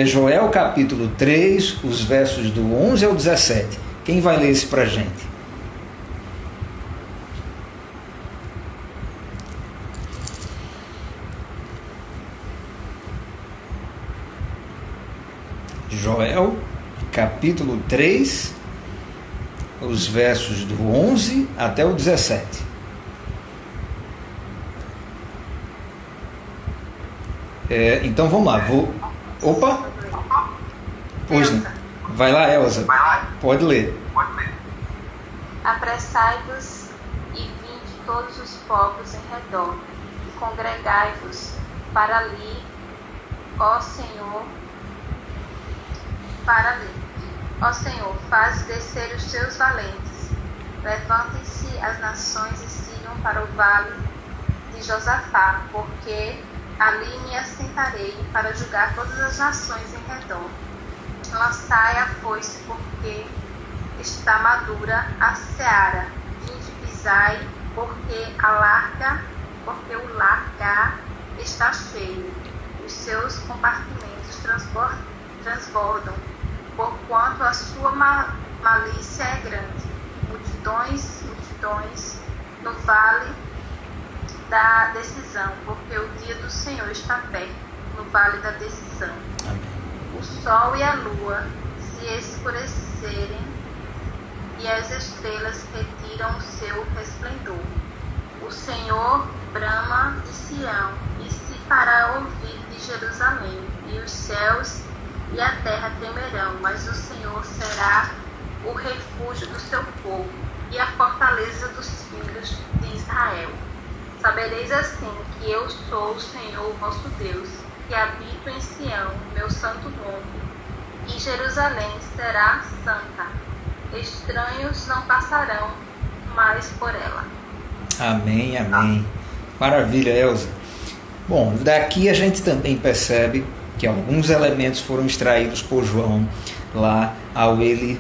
S1: Joel capítulo 3, os versos do 11 ao 17. Quem vai ler isso para a gente? Joel capítulo 3, os versos do 11 até o 17. Então vamos lá. Opa! Pois não. Vai lá, Elza. Pode ler.
S3: Apressai-vos e vinde todos os povos em redor, e congregai-vos para ali, ó Senhor, faz descer os teus valentes. Levantem-se as nações e sigam para o vale de Josafá, porque ali me assentarei para julgar todas as nações em redor. Lançai a foice, porque está madura a seara. Vinde pisai, porque o largar está cheio. Os seus compartimentos transbordam. porquanto a sua malícia é grande. Multidões no vale da decisão, porque o dia do Senhor está perto, no vale da decisão.
S1: Amém.
S3: O sol e a lua se escurecerem e as estrelas retiram o seu resplendor. O Senhor brama de Sião e se fará ouvir de Jerusalém, e os céus e a terra temerão, mas o Senhor será o refúgio do seu povo e a fortaleza dos filhos de Israel. Sabereis assim que eu sou o Senhor vosso Deus, que habito em Sião, meu santo monte, e Jerusalém será santa. Estranhos não passarão mais por ela.
S1: Amém, amém. Maravilha, Elza. Bom, daqui a gente também percebe que alguns elementos foram extraídos por João lá ao ele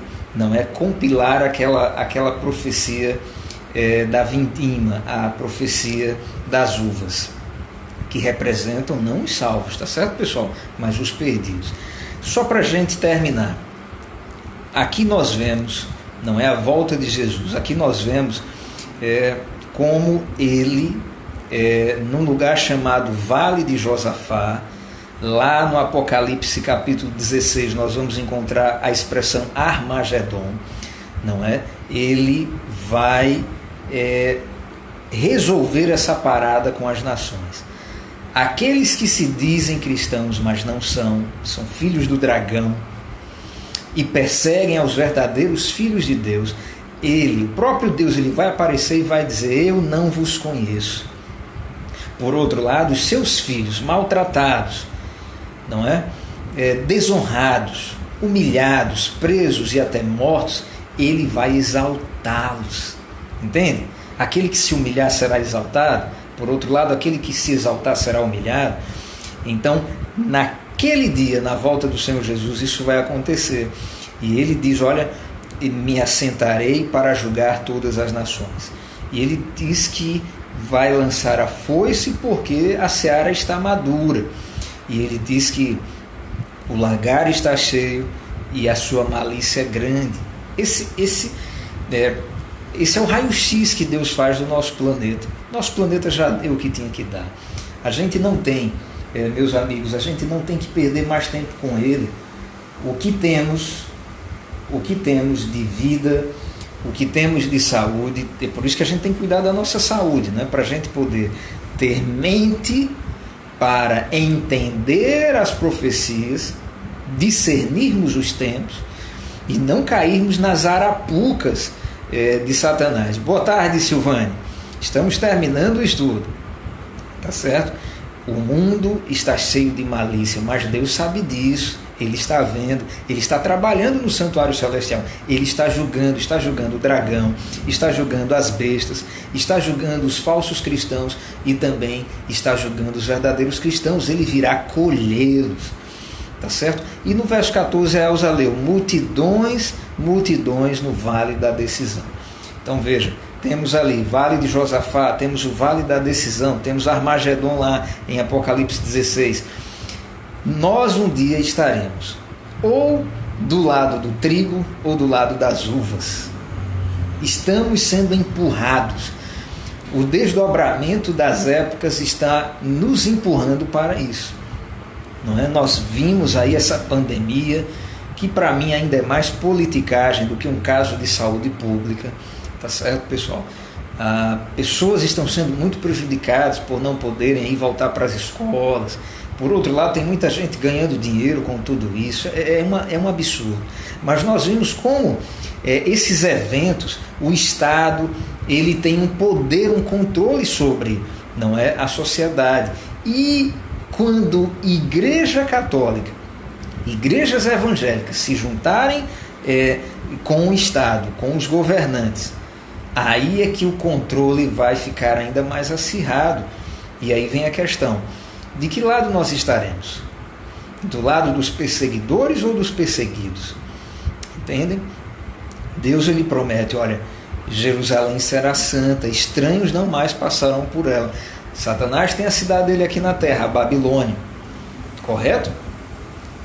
S1: compilar aquela profecia da vindima, a profecia das uvas, que representam não os salvos, tá certo, pessoal? Mas os perdidos. Só para a gente terminar, aqui nós vemos, não é a volta de Jesus, aqui nós vemos como ele, num lugar chamado Vale de Josafá, lá no Apocalipse capítulo 16, nós vamos encontrar a expressão Armagedon, não é? Ele vai resolver essa parada com as nações. Aqueles que se dizem cristãos, mas não são filhos do dragão e perseguem aos verdadeiros filhos de Deus, o próprio Deus, ele vai aparecer e vai dizer: eu não vos conheço. Por outro lado, os seus filhos maltratados, não é? Desonrados, humilhados, presos e até mortos, ele vai exaltá-los. Entende? Aquele que se humilhar será exaltado, por outro lado, aquele que se exaltar será humilhado. Então, naquele dia, na volta do Senhor Jesus, isso vai acontecer. E ele diz: olha, me assentarei para julgar todas as nações. E ele diz que vai lançar a foice porque a seara está madura. E ele diz que o lagar está cheio e a sua malícia é grande. Esse é o raio-x que Deus faz do nosso planeta. Nosso planeta já deu o que tinha que dar. A gente não tem, meus amigos, a gente não tem que perder mais tempo com ele. O que temos de vida, o que temos de saúde, é por isso que a gente tem que cuidar da nossa saúde, né? Para a gente poder ter mente para entender as profecias, discernirmos os tempos e não cairmos nas arapucas de Satanás. Boa tarde, Silvane. Estamos terminando o estudo, tá certo? O mundo está cheio de malícia, mas Deus sabe disso. Ele está vendo, ele está trabalhando no santuário celestial, ele está julgando o dragão, está julgando as bestas, está julgando os falsos cristãos e também está julgando os verdadeiros cristãos. Ele virá colhê-los, tá certo? E no verso 14 a Elza leu: multidões no vale da decisão. Então veja, temos ali Vale de Josafá, temos o Vale da Decisão, temos Armagedon lá em Apocalipse 16. Nós um dia estaremos ou do lado do trigo ou do lado das uvas. Estamos sendo empurrados. O desdobramento das épocas está nos empurrando para isso, não é? Nós vimos aí essa pandemia, que para mim ainda é mais politicagem do que um caso de saúde pública, tá certo, pessoal? Pessoas estão sendo muito prejudicadas por não poderem ir voltar para as escolas. Por outro lado, tem muita gente ganhando dinheiro com tudo isso. É um absurdo. Mas nós vimos como esses eventos, o Estado, ele tem um poder, um controle sobre, não é, a sociedade. E quando Igreja Católica, igrejas evangélicas se juntarem com o Estado, com os governantes, aí é que o controle vai ficar ainda mais acirrado. E aí vem a questão: de que lado nós estaremos? Do lado dos perseguidores ou dos perseguidos? Entendem? Deus, ele promete: olha, Jerusalém será santa, estranhos não mais passarão por ela. Satanás tem a cidade dele aqui na terra, a Babilônia, correto?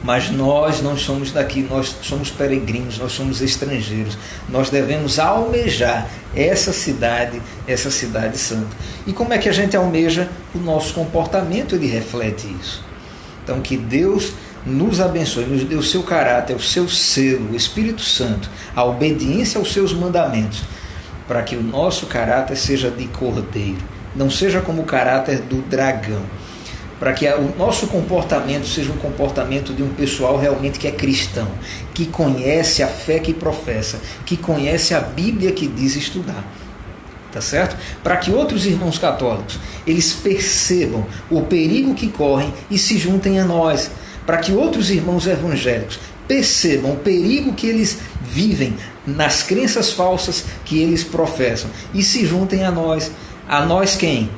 S1: mas nós não somos daqui, nós somos peregrinos, nós somos estrangeiros. Nós devemos almejar essa cidade santa. E como é que a gente almeja? O nosso comportamento, ele reflete isso. Então, que Deus nos abençoe, nos dê o seu caráter, o seu selo, o Espírito Santo, a obediência aos seus mandamentos, para que o nosso caráter seja de cordeiro, não seja como o caráter do dragão, para que o nosso comportamento seja um comportamento de um pessoal realmente que é cristão, que conhece a fé que professa, que conhece a Bíblia que diz estudar. Tá certo? Para que outros irmãos católicos, eles percebam o perigo que correm e se juntem a nós. Para que outros irmãos evangélicos percebam o perigo que eles vivem nas crenças falsas que eles professam e se juntem a nós. A nós quem?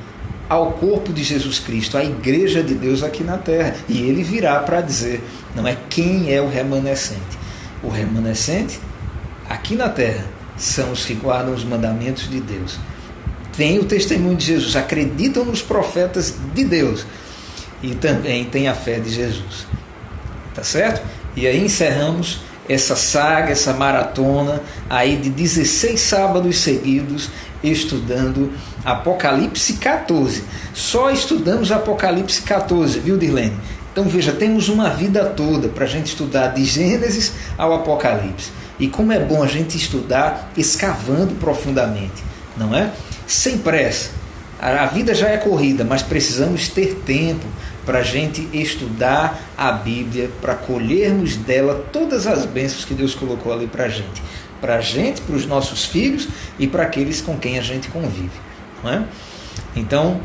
S1: Ao corpo de Jesus Cristo, à igreja de Deus aqui na terra. E ele virá para dizer, não é quem é o remanescente. O remanescente, aqui na terra, são os que guardam os mandamentos de Deus. Têm o testemunho de Jesus, acreditam nos profetas de Deus e também têm a fé de Jesus. Tá certo? E aí encerramos essa saga, essa maratona aí de 16 sábados seguidos estudando Apocalipse 14. Só estudamos Apocalipse 14, viu, Dirlene? Então veja, temos uma vida toda para a gente estudar de Gênesis ao Apocalipse. E como é bom a gente estudar escavando profundamente, não é? Sem pressa. A vida já é corrida, mas precisamos ter tempo para a gente estudar a Bíblia, para colhermos dela todas as bênçãos que Deus colocou ali para a gente, para os nossos filhos e para aqueles com quem a gente convive, não é? Então,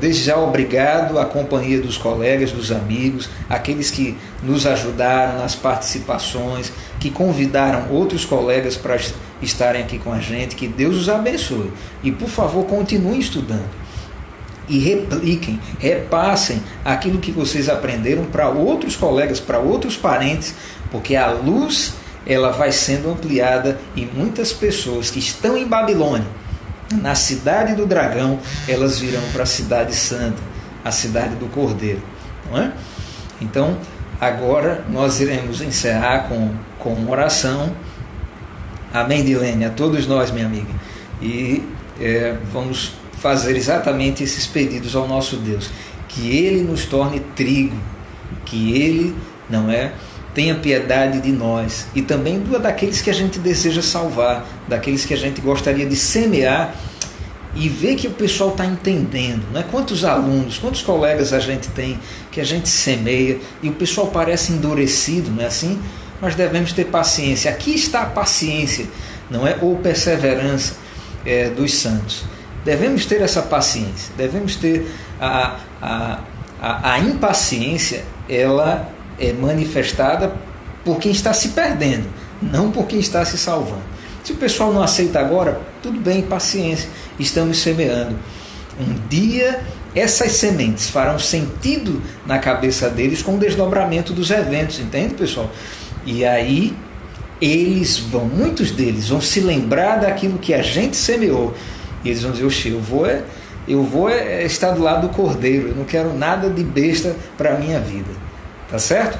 S1: desde já obrigado à companhia dos colegas, dos amigos, aqueles que nos ajudaram nas participações, que convidaram outros colegas para estarem aqui com a gente. Que Deus os abençoe. E, por favor, continuem estudando. E repliquem, repassem aquilo que vocês aprenderam para outros colegas, para outros parentes, porque a luz ela vai sendo ampliada e muitas pessoas que estão em Babilônia, na cidade do dragão, elas virão para a cidade santa, a cidade do Cordeiro, não é? Então, agora nós iremos encerrar com uma oração. Amém, Dilene? A todos nós, minha amiga. E vamos fazer exatamente esses pedidos ao nosso Deus. Que Ele nos torne trigo, que Ele, não é, tenha piedade de nós e também daqueles que a gente deseja salvar, daqueles que a gente gostaria de semear e ver que o pessoal está entendendo, né? Quantos alunos, quantos colegas a gente tem que a gente semeia e o pessoal parece endurecido, não é assim? Nós devemos ter paciência. Aqui está a paciência, não é? Ou perseverança dos santos. Devemos ter essa paciência, devemos ter a impaciência, ela é manifestada por quem está se perdendo, não por quem está se salvando. Se o pessoal não aceita agora, tudo bem, paciência, estamos semeando. Um dia essas sementes farão sentido na cabeça deles com o desdobramento dos eventos, entende, pessoal? E aí muitos deles vão se lembrar daquilo que a gente semeou, e eles vão dizer, oxe, eu vou estar do lado do Cordeiro, eu não quero nada de besta para a minha vida. Tá certo?